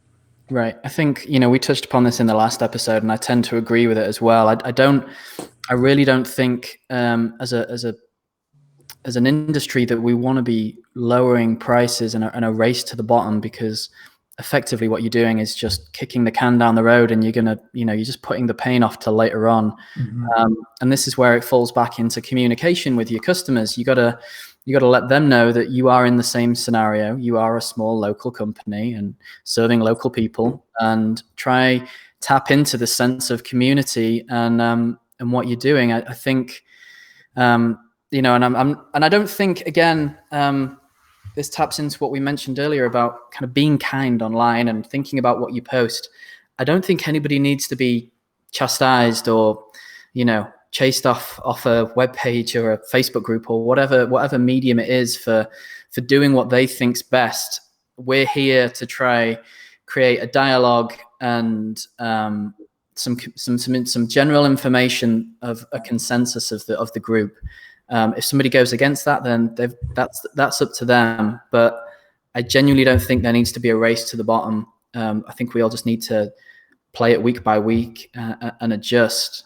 Right. I think, you know, we touched upon this in the last episode, and I tend to agree with it as well. I really don't think as an industry that we want to be lowering prices and a race to the bottom, because effectively what you're doing is just kicking the can down the road, and you're just putting the pain off till later on. And this is where it falls back into communication with your customers. You gotta let them know that you are in the same scenario. You are a small local company and serving local people, and try tap into the sense of community and what you're doing. I think, and I don't think, again, this taps into what we mentioned earlier about kind of being kind online and thinking about what you post. I don't think anybody needs to be chastised or, chased off a web page or a Facebook group or whatever medium it is for doing what they think's best. We're here to try create a dialogue and some general information of a consensus of the group. If somebody goes against that, then that's up to them. But I genuinely don't think there needs to be a race to the bottom. I think we all just need to play it week by week and adjust.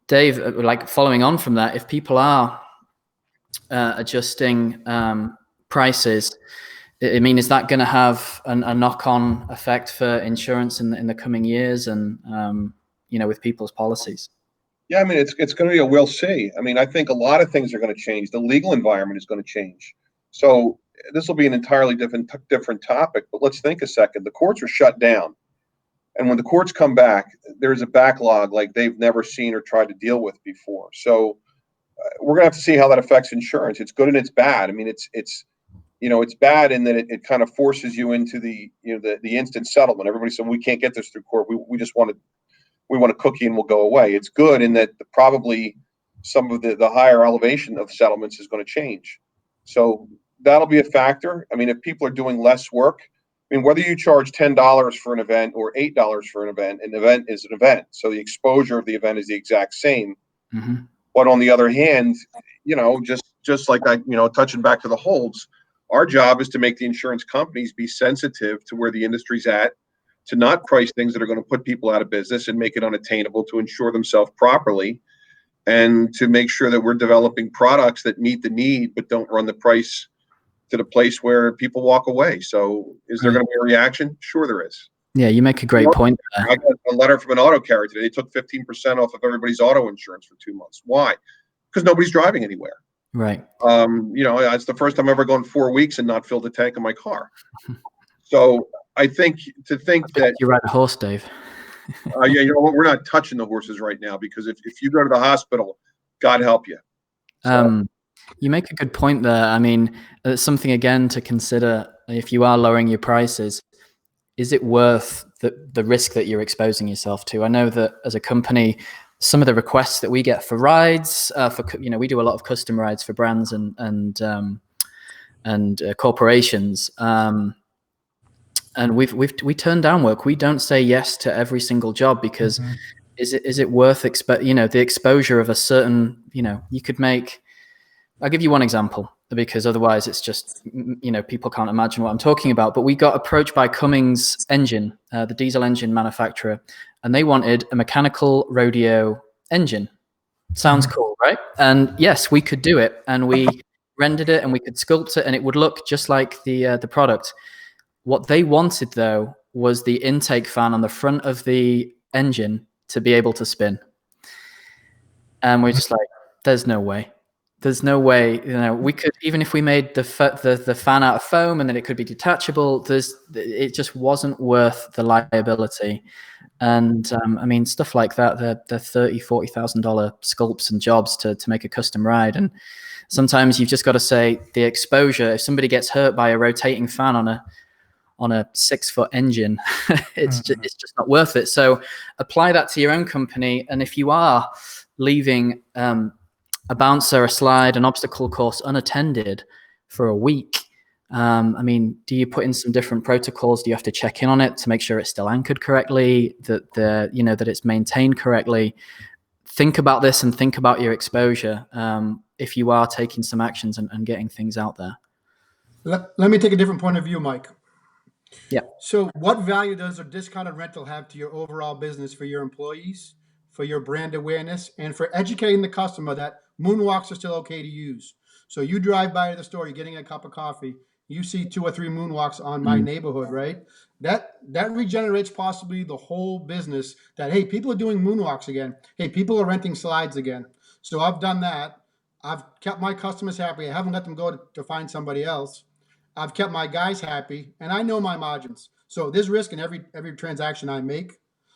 Dave, like following on from that, if people are adjusting prices, I mean, is that going to have a knock-on effect for insurance in the coming years and with people's policies? Yeah, I mean, it's going to be a we'll see. I mean, I think a lot of things are going to change. The legal environment is going to change. So this will be an entirely different topic. But let's think a second. The courts are shut down, and when the courts come back, there's a backlog like they've never seen or tried to deal with before. So we're going to have to see how that affects insurance. It's good and it's bad. I mean, it's it's bad in that it kind of forces you into the the instant settlement. Everybody said we can't get this through court. We just want a cookie and we'll go away. It's good in that probably some of the higher elevation of settlements is going to change. So that'll be a factor. I mean, if people are doing less work, I mean, whether you charge $10 for an event or $8 for an event is an event. So the exposure of the event is the exact same. Mm-hmm. But on the other hand, just like touching back to the holds, our job is to make the insurance companies be sensitive to where the industry's at, to not price things that are going to put people out of business and make it unattainable, to insure themselves properly, and to make sure that we're developing products that meet the need but don't run the price to the place where people walk away. So is there going to be a reaction? Sure there is. Yeah, you make a great point there. I got a letter from an auto carrier today. They took 15% off of everybody's auto insurance for 2 months. Why? Because nobody's driving anywhere. Right. It's the first time I've ever gone 4 weeks and not filled the tank of my car. So I think that you ride a horse, Dave. yeah, you know what? We're not touching the horses right now because if you go to the hospital, God help you. So, you make a good point there. I mean, it's something again to consider if you are lowering your prices. Is it worth the risk that you're exposing yourself to? I know that as a company, some of the requests that we get for rides, we do a lot of custom rides for brands and corporations, and we turn down work. We don't say yes to every single job because is it worth the exposure of a certain, you could make. I'll give you one example because otherwise it's just, people can't imagine what I'm talking about. But we got approached by Cummins Engine, the diesel engine manufacturer, and they wanted a mechanical rodeo engine. Sounds cool, right? And yes, we could do it, and we rendered it, and we could sculpt it, and it would look just like the product. What they wanted, though, was the intake fan on the front of the engine to be able to spin. And we're just like, there's no way. There's no way, we could, even if we made the fan out of foam and then it could be detachable, it just wasn't worth the liability. And I mean, stuff like that, they're $30,000, $40,000 sculpts and jobs to make a custom ride. And sometimes you've just got to say the exposure, if somebody gets hurt by a rotating fan on a 6-foot engine, it's just not worth it. So apply that to your own company. And if you are leaving a bouncer, a slide, an obstacle course unattended for a week, I mean, do you put in some different protocols? Do you have to check in on it to make sure it's still anchored correctly, that that it's maintained correctly? Think about this and think about your exposure if you are taking some actions and getting things out there. Let me take a different point of view, Mike. Yeah. So what value does a discounted rental have to your overall business, for your employees, for your brand awareness, and for educating the customer that moonwalks are still okay to use? So you drive by the store, you're getting a cup of coffee, you see 2 or 3 moonwalks on my neighborhood, right? That regenerates possibly the whole business, that, hey, people are doing moonwalks again. Hey, people are renting slides again. So I've done that. I've kept my customers happy. I haven't let them go to find somebody else. I've kept my guys happy, and I know my margins. So there's risk in every transaction I make.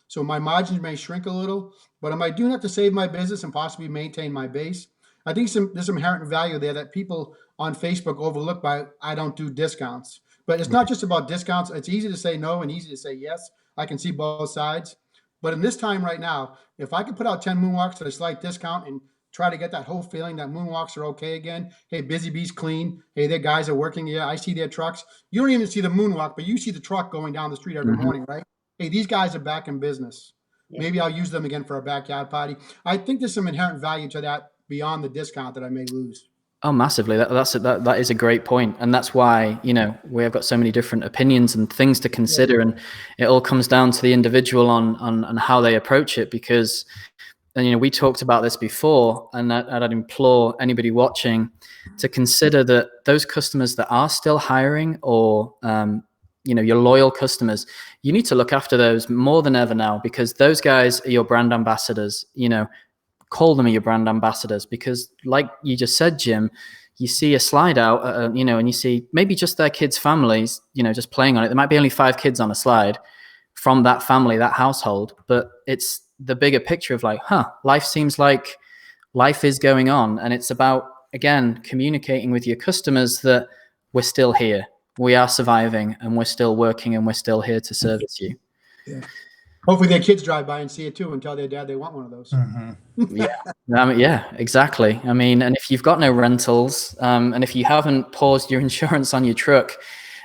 So my margins may shrink a little, but am I doing that to save my business and possibly maintain my base? I think there's some inherent value there that people on Facebook overlook by, I don't do discounts. But it's not just about discounts. It's easy to say no and easy to say yes. I can see both sides. But in this time right now, if I could put out 10 moonwalks at a slight discount and try to get that whole feeling that moonwalks are okay again. Hey, Busy Bee's clean. Hey, their guys are working. Yeah, I see their trucks. You don't even see the moonwalk, but you see the truck going down the street every morning, right? Hey, these guys are back in business. Yeah. Maybe I'll use them again for a backyard party. I think there's some inherent value to that beyond the discount that I may lose. Oh, massively. That is a great point. And that's why, we have got so many different opinions and things to consider. Yeah. And it all comes down to the individual on how they approach it, because, and, we talked about this before, and I'd implore anybody watching to consider that those customers that are still hiring, or, your loyal customers, you need to look after those more than ever now, because those guys are your brand ambassadors. call them your brand ambassadors, because like you just said, Jim, you see a slide out, and you see maybe just their kids' families, just playing on it. There might be only 5 kids on a slide from that family, that household, but it's the bigger picture of like, life seems like life is going on. And it's about, again, communicating with your customers that we're still here, we are surviving, and we're still working, and we're still here to service you. Yeah. Hopefully their kids drive by and see it too and tell their dad they want one of those. Yeah, exactly. I mean, and if you've got no rentals, and if you haven't paused your insurance on your truck,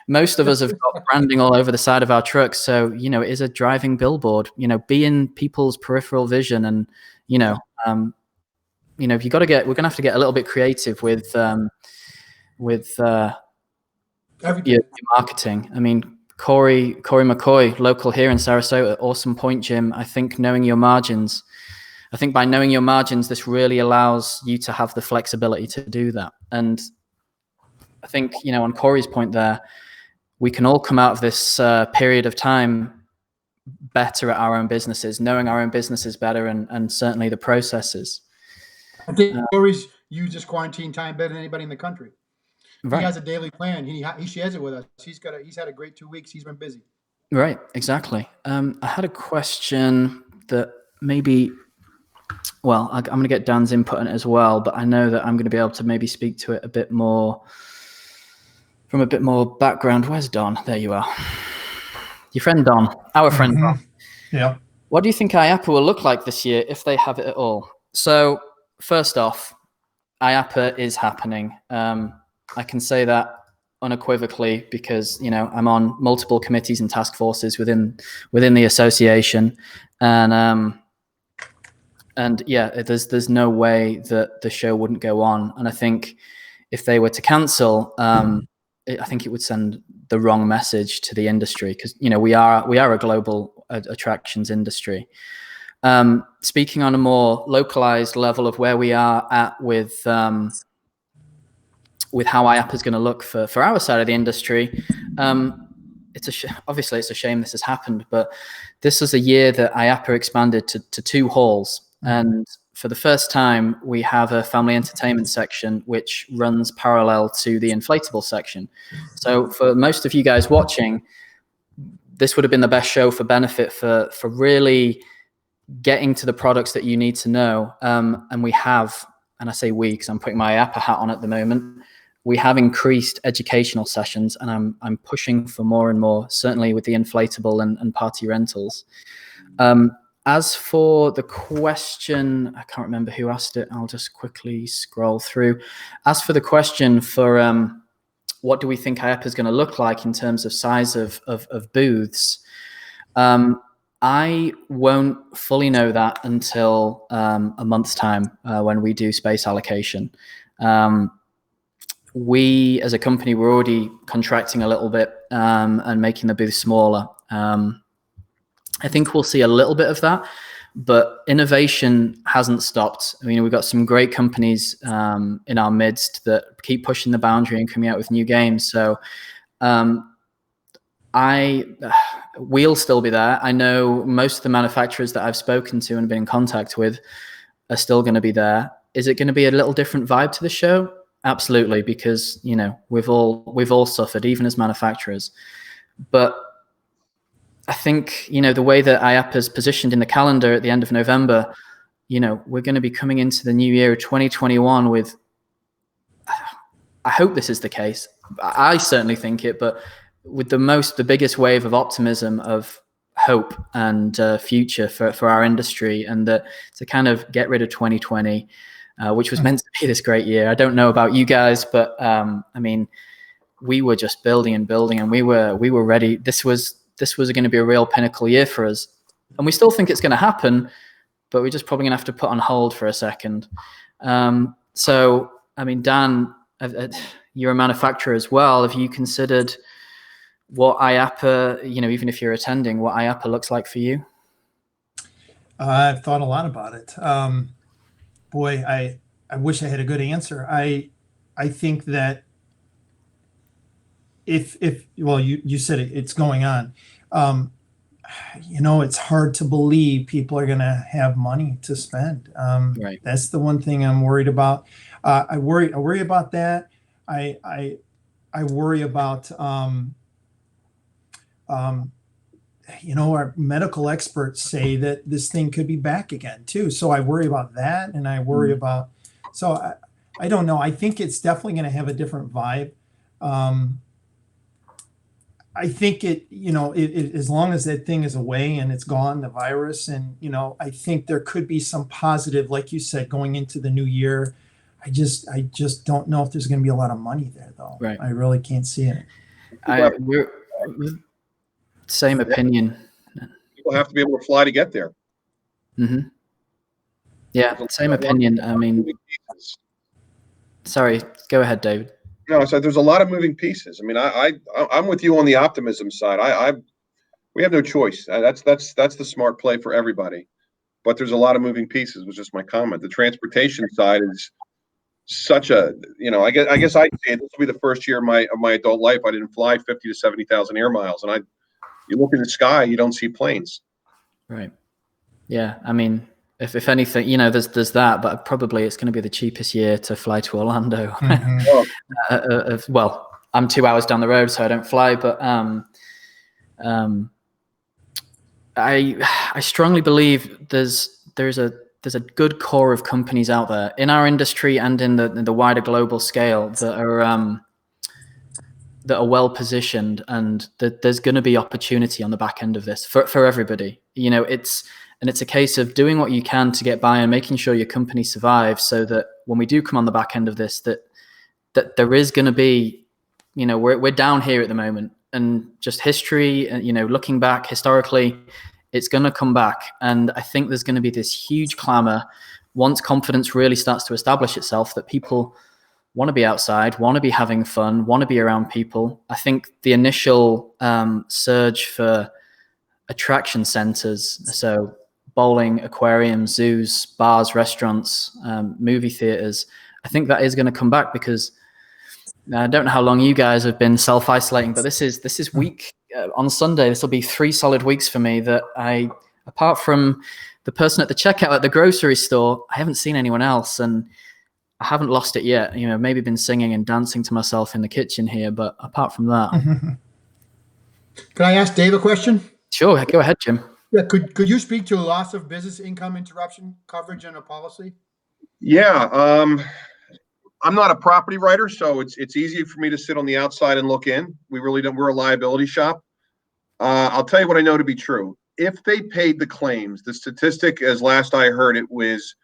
most of us have got branding all over the side of our trucks. So, it is a driving billboard, be in people's peripheral vision. And, if we're going to have to get a little bit creative with your marketing. I mean, Corey McCoy, local here in Sarasota, awesome point, Jim. I think by knowing your margins, this really allows you to have the flexibility to do that. And I think, on Corey's point there, we can all come out of this period of time better at our own businesses, knowing our own businesses better, and certainly the processes. I think Corey's used this quarantine time better than anybody in the country. Right. He has a daily plan. He shares it with us. He's had a great 2 weeks. He's been busy. Right, exactly. I had a question that maybe, well, I'm going to get Dan's input on it as well, but I know that I'm going to be able to maybe speak to it a bit more from a bit more background. Where's Don? There you are. Your friend Don, our friend Don. Yeah. What do you think IAPA will look like this year if they have it at all? So first off, IAPA is happening. I can say that unequivocally because, I'm on multiple committees and task forces within the association. And yeah, there's no way that the show wouldn't go on. And I think if they were to cancel, I think it would send the wrong message to the industry, because we are a global attractions industry. Speaking on a more localized level of where we are at with how IAPA is going to look for our side of the industry, obviously it's a shame this has happened, but this was a year that IAPA expanded to 2 halls. And for the first time, we have a family entertainment section, which runs parallel to the inflatable section. So for most of you guys watching, this would have been the best show for benefit for really getting to the products that you need to know. And we have, and I say we, because I'm putting my IAPA hat on at the moment, we have increased educational sessions, and I'm pushing for more and more, certainly with the inflatable and party rentals. As for the question, I can't remember who asked it. I'll just quickly scroll through. As for the question for what do we think IAPA is going to look like in terms of size of booths, I won't fully know that until a month's time when we do space allocation. We, as a company, we're already contracting a little bit and making the booth smaller. I think we'll see a little bit of that, but innovation hasn't stopped. I mean, we've got some great companies in our midst that keep pushing the boundary and coming out with new games. So we'll still be there. I know most of the manufacturers that I've spoken to and been in contact with are still going to be there. Is it going to be a little different vibe to the show? Absolutely, because we've all suffered, even as manufacturers. But I think the way that IAPA is positioned in the calendar at the end of November, we're going to be coming into the new year of 2021 with. I hope this is the case. I certainly think it, but with the biggest wave of optimism, of hope and future for our industry, and to kind of get rid of 2020. Which was meant to be this great year. I don't know about you guys, but I mean, we were just building, and we were ready. This was going to be a real pinnacle year for us, and we still think it's going to happen, but we're just probably going to have to put on hold for a second. So, I mean, Dan, you're a manufacturer as well. Have you considered what IAPA, even if you're attending, what IAPA looks like for you? I've thought a lot about it. Boy, I wish I had a good answer. I think that if well, you said it's going on. it's hard to believe people are going to have money to spend. Right. That's the one thing I'm worried about. I worry about that. I worry about, our medical experts say that this thing could be back again too. So I worry about that, and I worry about. So I don't know. I think it's definitely going to have a different vibe. I think it as long as that thing is away and it's gone, the virus, and I think there could be some positive, like you said, going into the new year. I just don't know if there's going to be a lot of money there, though. Right. I really can't see it. We're same opinion. People have to be able to fly to get there. Mm-hmm. Yeah, same opinion. I mean, sorry, go ahead, David. No, so there's a lot of moving pieces. I mean, I'm with you on the optimism side. We have no choice. That's the smart play for everybody. But there's a lot of moving pieces, was just my comment. The transportation side is such a, I guess I'd say this will be the first year of my adult life I didn't fly 50 to 70,000 air miles. And you look in the sky, you don't see planes. Right. Yeah. I mean, if anything, there's that, but probably it's going to be the cheapest year to fly to Orlando. Mm-hmm. Well, I'm 2 hours down the road, so I don't fly, but I strongly believe there's a good core of companies out there in our industry and in the wider global scale that are well positioned, and that there's going to be opportunity on the back end of this for everybody. It's a case of doing what you can to get by and making sure your company survives, so that when we do come on the back end of this, that there is going to be, we're down here at the moment, and just history, looking back historically, it's going to come back. And I think there's going to be this huge clamor once confidence really starts to establish itself, that people want to be outside, want to be having fun, want to be around people. I think the initial surge for attraction centers, so bowling, aquariums, zoos, bars, restaurants, movie theaters, I think that is going to come back, because I don't know how long you guys have been self-isolating, but this is week on Sunday. This will be 3 solid weeks for me that apart from the person at the checkout at the grocery store, I haven't seen anyone else, and I haven't lost it yet. Maybe been singing and dancing to myself in the kitchen here, but apart from that. Can I ask Dave a question? Sure, go ahead, Jim. Yeah, could you speak to a loss of business income interruption coverage in a policy? Yeah, I'm not a property writer, so it's easy for me to sit on the outside and look in. We really don't. We're a liability shop. I'll tell you what I know to be true. If they paid the claims, the statistic, as last I heard, it was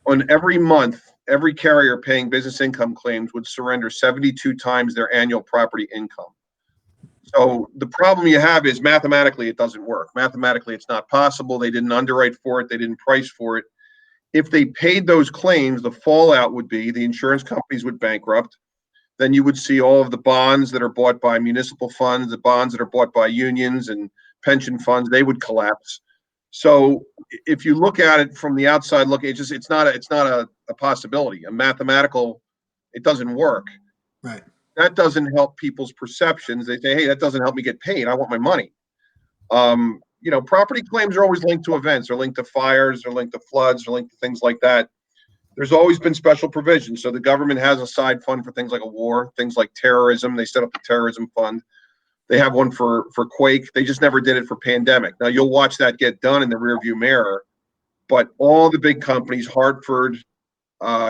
on every month, every carrier paying business income claims would surrender 72 times their annual property income. So the problem you have is mathematically it doesn't work. Mathematically, it's not possible. They didn't underwrite for it. They didn't price for it. If they paid those claims, the fallout would be the insurance companies would bankrupt. Then you would see all of the bonds that are bought by municipal funds, the bonds that are bought by unions and pension funds, they would collapse. So if you look at it from the outside, it's not a possibility. A mathematical, it doesn't work. Right. That doesn't help people's perceptions. They say, hey, that doesn't help me get paid. I want my money. Property claims are always linked to events. They're linked to fires, they're linked to floods, they're linked to things like that. There's always been special provisions. So the government has a side fund for things like a war, things like terrorism. They set up a terrorism fund. They have one for quake. They just never did it for pandemic. Now you'll watch that get done in the rearview mirror. But all the big companies, Hartford,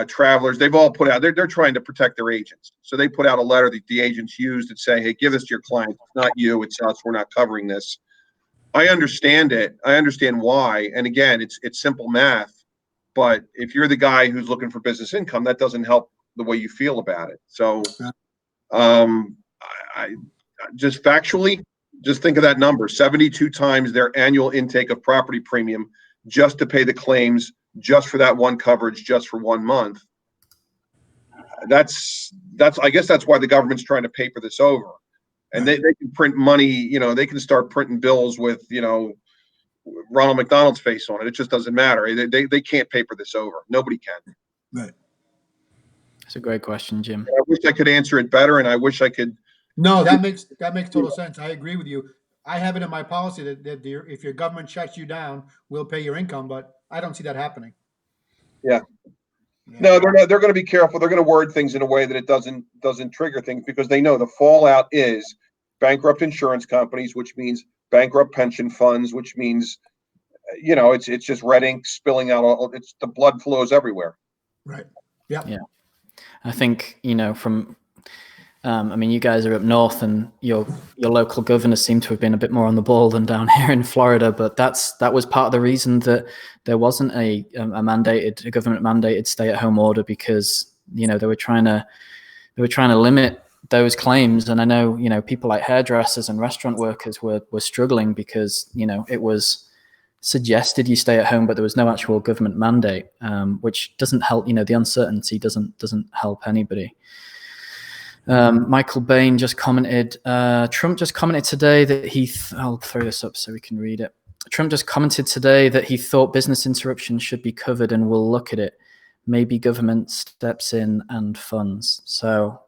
Travelers, they've all put out, they're trying to protect their agents. So they put out a letter that the agents used that say, hey, give this to your clients. It's not you, it's us. We're not covering this. I understand it. I understand why. And again, it's simple math. But if you're the guy who's looking for business income, that doesn't help the way you feel about it. So I just factually, just think of that number, 72 times their annual intake of property premium just to pay the claims, just for that one coverage, just for 1 month. I guess that's why the government's trying to paper this over. And they can print money, they can start printing bills with, Ronald McDonald's face on it. It just doesn't matter. They can't paper this over. Nobody can. Right. That's a great question, Jim. I wish I could answer it better, and I wish I could. No, that makes total sense. I agree with you. I have it in my policy that if your government shuts you down, we'll pay your income, but I don't see that happening. Yeah. Yeah. No, they're not. They're going to be careful. They're going to word things in a way that it doesn't trigger things, because they know the fallout is bankrupt insurance companies, which means bankrupt pension funds, which means, it's just red ink spilling out. It's the blood flows everywhere. Right. Yeah. Yeah. I think, from you guys are up north, and your local governors seem to have been a bit more on the ball than down here in Florida. But that was part of the reason that there wasn't a government mandated stay-at-home order, because they were trying to limit those claims. And I know people like hairdressers and restaurant workers were struggling because it was suggested you stay at home, but there was no actual government mandate, which doesn't help. The uncertainty doesn't help anybody. Michael Bain just commented, Trump just commented today that I'll throw this up so we can read it. Trump just commented today that he thought business interruption should be covered and will look at it. Maybe government steps in and funds. So,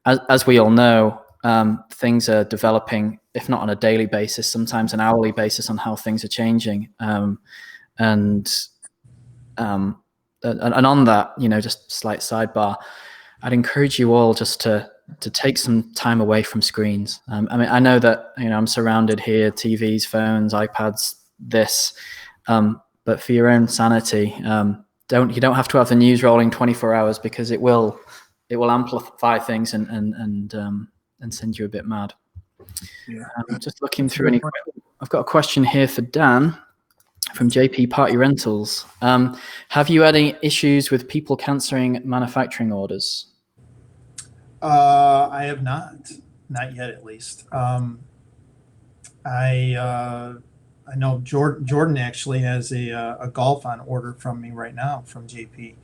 as we all know, things are developing, if not on a daily basis, sometimes an hourly basis, on how things are changing. And on that, just slight sidebar, I'd encourage you all just to take some time away from screens. I know that I'm surrounded here, TVs, phones, iPads, but for your own sanity, you don't have to have the news rolling 24 hours, because it will amplify things and send you a bit mad. Yeah. Just looking through any. I've got a question here for Dan from JP Party Rentals. Have you had any issues with people canceling manufacturing orders? I have not yet, at least. I know Jordan actually has a golf on order from me right now from JP.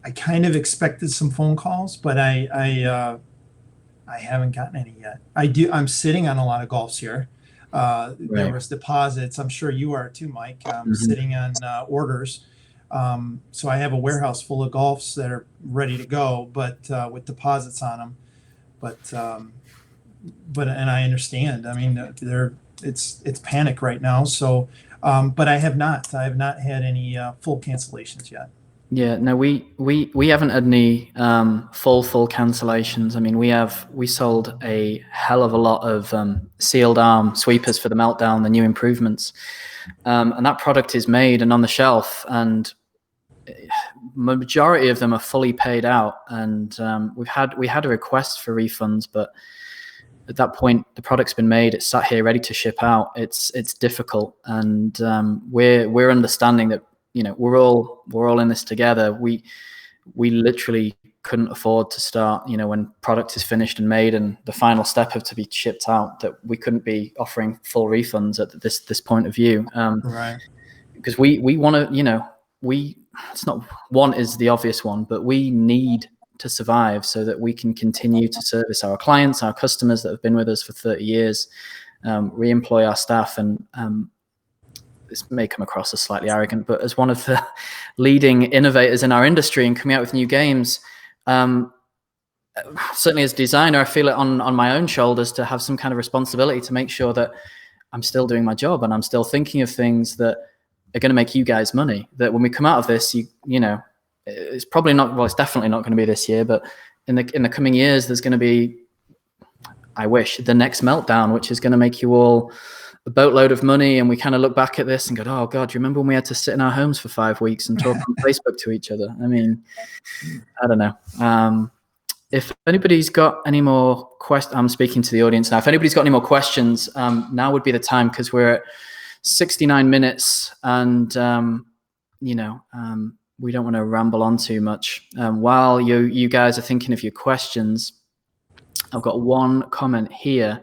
I kind of expected some phone calls, but I haven't gotten any yet. I'm sitting on a lot of golfs here. There was deposits. I'm sure you are too, Mike. Sitting on orders. So I have a warehouse full of golfs that are ready to go, but with deposits on them. But and I understand. It's panic right now. So, but I have not had any full cancellations yet. Yeah, no, we haven't had any full cancellations. We sold a hell of a lot of sealed arm sweepers for the Meltdown, the new improvements, and that product is made and on the shelf, and majority of them are fully paid out. And we had a request for refunds, but at that point the product's been made, it's sat here ready to ship out. It's difficult, and we're understanding that we're all in this together. We literally couldn't afford to start, when product is finished and made and the final step of to be shipped out, that we couldn't be offering full refunds at this point of view. Right. Because we want to, it's not, one is the obvious one, but we need to survive so that we can continue to service our clients, our customers that have been with us for 30 years, re-employ our staff, and this may come across as slightly arrogant, but as one of the leading innovators in our industry and coming out with new games, certainly as a designer, I feel it on my own shoulders to have some kind of responsibility to make sure that I'm still doing my job and I'm still thinking of things that are going to make you guys money. That when we come out of this, it's probably not, well, it's definitely not going to be this year, but in the coming years, there's going to be, I wish, the next Meltdown, which is going to make you all a boatload of money. And we kind of look back at this and go, oh God, do you remember when we had to sit in our homes for 5 weeks and talk on Facebook to each other? I don't know. If anybody's got any more questions, I'm speaking to the audience now. If anybody's got any more questions, now would be the time, because we're at 69 minutes and, we don't want to ramble on too much. While you guys are thinking of your questions, I've got one comment here.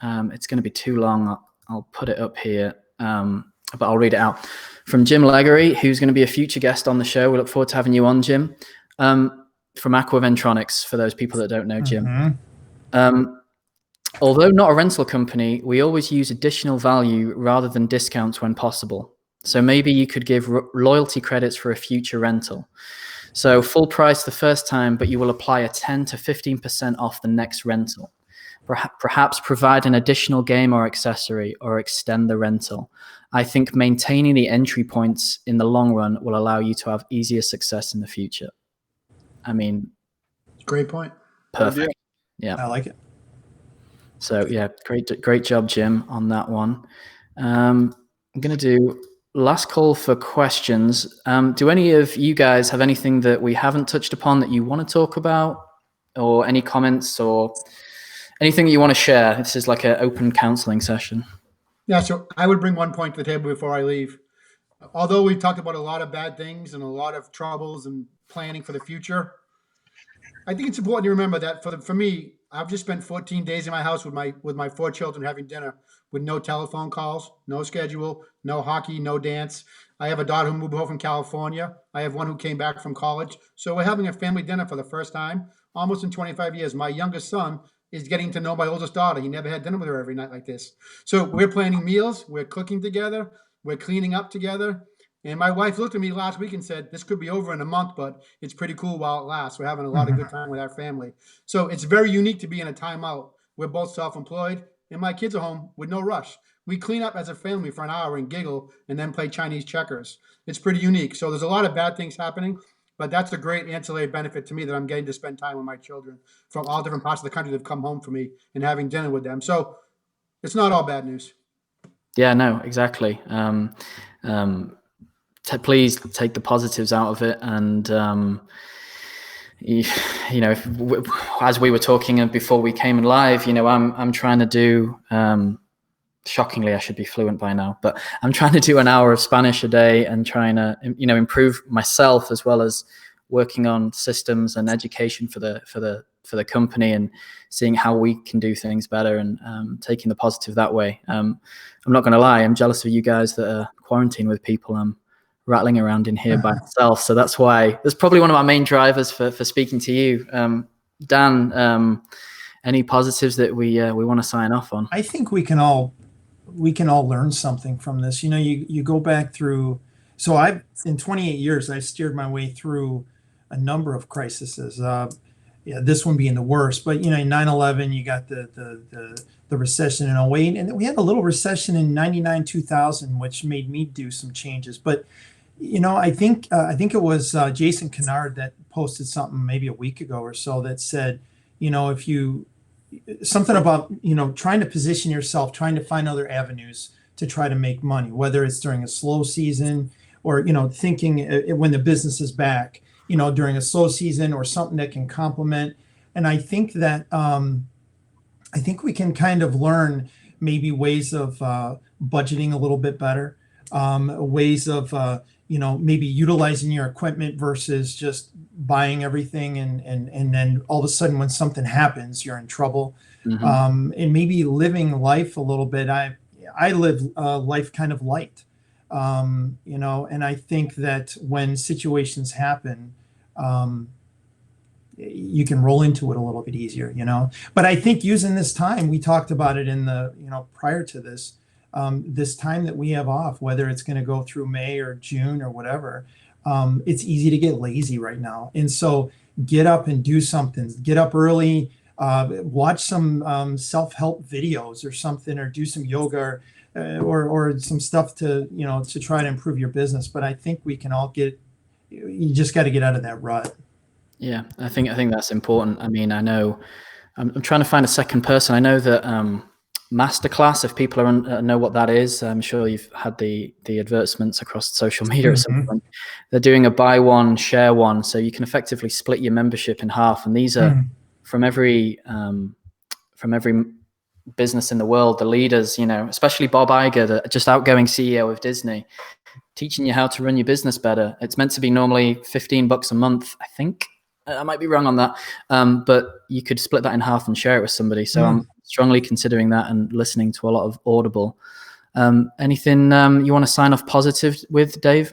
It's going to be too long. I'll put it up here, but I'll read it out. From Jim Leggery, who's going to be a future guest on the show. We look forward to having you on, Jim. From Aquaventronics, for those people that don't know Jim. Mm-hmm. Although not a rental company, we always use additional value rather than discounts when possible. So maybe you could give loyalty credits for a future rental. So full price the first time, but you will apply a 10 to 15% off the next rental. perhaps provide an additional game or accessory or extend the rental. I think maintaining the entry points in the long run will allow you to have easier success in the future. I mean, Great point. perfect. Yeah. I like it. So yeah, great job, Jim, on that one. I'm going to do last call for questions. Do any of you guys have anything that we haven't touched upon that you want to talk about, or any comments or anything that you want to share? This is like an open counseling session. Yeah, so I would bring one point to the table before I leave. Although we've talked about a lot of bad things and a lot of troubles and planning for the future, I think it's important to remember that for me, I've just spent 14 days in my house with my 4 children having dinner with no telephone calls, no schedule, no hockey, no dance. I have a daughter who moved home from California. I have one who came back from college. So we're having a family dinner for the first time almost in 25 years. My youngest son is getting to know my oldest daughter. He never had dinner with her every night like this. So we're planning meals, we're cooking together, we're cleaning up together. And my wife looked at me last week and said, this could be over in a month, but it's pretty cool while it lasts. We're having a lot of good time with our family. So it's very unique to be in a timeout. We're both self-employed and my kids are home with no rush. We clean up as a family for an hour and giggle and then play Chinese checkers. It's pretty unique. So there's a lot of bad things happening, but that's a great ancillary benefit to me that I'm getting to spend time with my children from all different parts of the country that have come home for me and having dinner with them. So it's not all bad news. Yeah, no, exactly. Please take the positives out of it, and you know, as we were talking before we came in live, you know, I'm trying to do. Shockingly, I should be fluent by now, but I'm trying to do an hour of Spanish a day and trying to, you know, improve myself as well as working on systems and education for the company and seeing how we can do things better and taking the positive that way. I'm not going to lie, I'm jealous of you guys that are quarantined with people. I'm rattling around in here by myself, so that's probably one of my main drivers for speaking to you, Dan. Any positives that we want to sign off on? I think we can all learn something from this. You know, you go back through. So in 28 years, I've steered my way through a number of crises. This one being the worst, but you know, in 9/11, you got the recession in 08, and then we had a little recession in 99, 2000, which made me do some changes. But you know, I think it was Jason Kennard that posted something maybe a week ago or so that said, you know, something about, you know, trying to position yourself, trying to find other avenues to try to make money, whether it's during a slow season or, you know, thinking when the business is back, you know, during a slow season or something that can complement. And I think that I think we can kind of learn maybe ways of budgeting a little bit better, ways of, you know, maybe utilizing your equipment versus just buying everything and then all of a sudden when something happens, you're in trouble. Mm-hmm. And maybe living life a little bit. I live life kind of light, you know, and I think that when situations happen, you can roll into it a little bit easier, you know. But I think using this time, we talked about it in the, you know, prior to this, this time that we have off, whether it's going to go through May or June or whatever, it's easy to get lazy right now. And so get up and do something. Get up early, watch some self-help videos or something, or do some yoga or some stuff to, you know, to try to improve your business. But I think we can all you just got to get out of that rut. Yeah, I think that's important. I mean, I know I'm trying to find a second person. I know that Masterclass, if people know what that is, I'm sure you've had the advertisements across social media at some point. They're doing a buy one, share one, so you can effectively split your membership in half. And these are from every business in the world, the leaders, you know, especially Bob Iger, the just outgoing CEO of Disney, teaching you how to run your business better. It's meant to be normally $15 a month, I think. I might be wrong on that, but you could split that in half and share it with somebody. So I'm strongly considering that and listening to a lot of Audible. Anything you want to sign off positive with, Dave?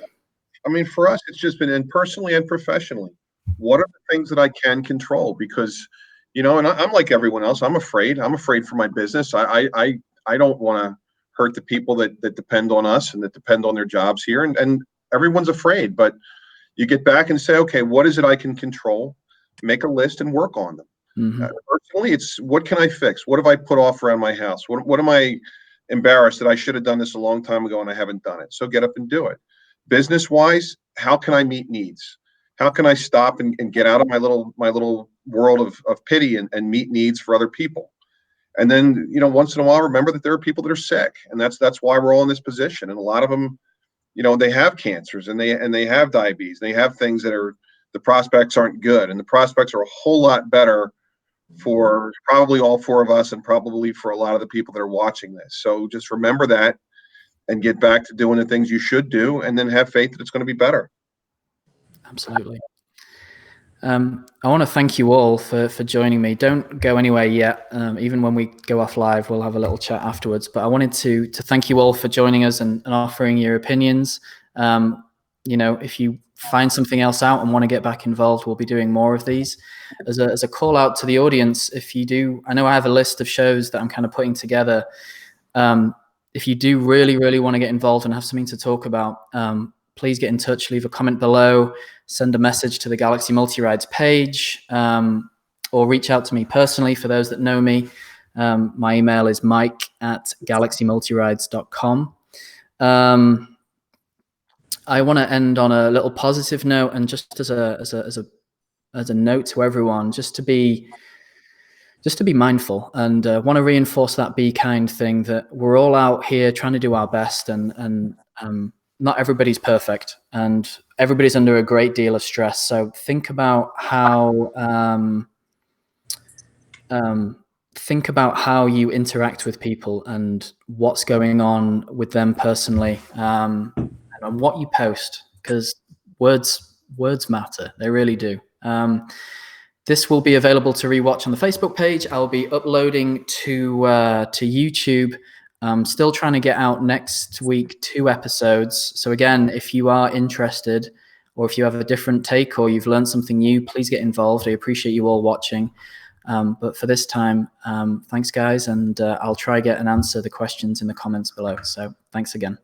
I mean, for us, it's just been personally and professionally. What are the things that I can control? Because, you know, and I'm like everyone else. I'm afraid. I'm afraid for my business. I don't want to hurt the people that depend on us and that depend on their jobs here. And everyone's afraid, but you get back and say, okay, what is it I can control? Make a list and work on them. Personally, it's what can I fix? What have I put off around my house? What am I embarrassed that I should have done this a long time ago and I haven't done it? So get up and do it. Business wise, how can I meet needs? How can I stop and get out of my little world of pity and meet needs for other people? And then, once in a while, remember that there are people that are sick, and that's why we're all in this position. And a lot of them, they have cancers and they have diabetes. They have things that the prospects aren't good, and the prospects are a whole lot better for probably all four of us and probably for a lot of the people that are watching this. So just remember that and get back to doing the things you should do, and then have faith that it's going to be better. Absolutely. I want to thank you all for joining me. Don't go anywhere yet. Even when we go off live, we'll have a little chat afterwards. But I wanted to thank you all for joining us and offering your opinions. If you find something else out and want to get back involved, we'll be doing more of these. As a call out to the audience, if you do, I know I have a list of shows that I'm kind of putting together. If you do really, really want to get involved and have something to talk about, please get in touch, leave a comment below, send a message to the Galaxy Multi-Rides page, or reach out to me personally for those that know me. My email is mike@galaxymultirides.com. I want to end on a little positive note, and just as a note to everyone, just to be mindful, and want to reinforce that be kind thing, that we're all out here trying to do our best, and not everybody's perfect, and everybody's under a great deal of stress. So think about how you interact with people and what's going on with them personally, and what you post, because words matter. They really do. This will be available to rewatch on the Facebook page. I'll be uploading to YouTube. Still trying to get out next week 2 episodes. So again, if you are interested, or if you have a different take, or you've learned something new, please get involved. I appreciate you all watching. But for this time, thanks guys, and I'll try get and answer the questions in the comments below. So thanks again.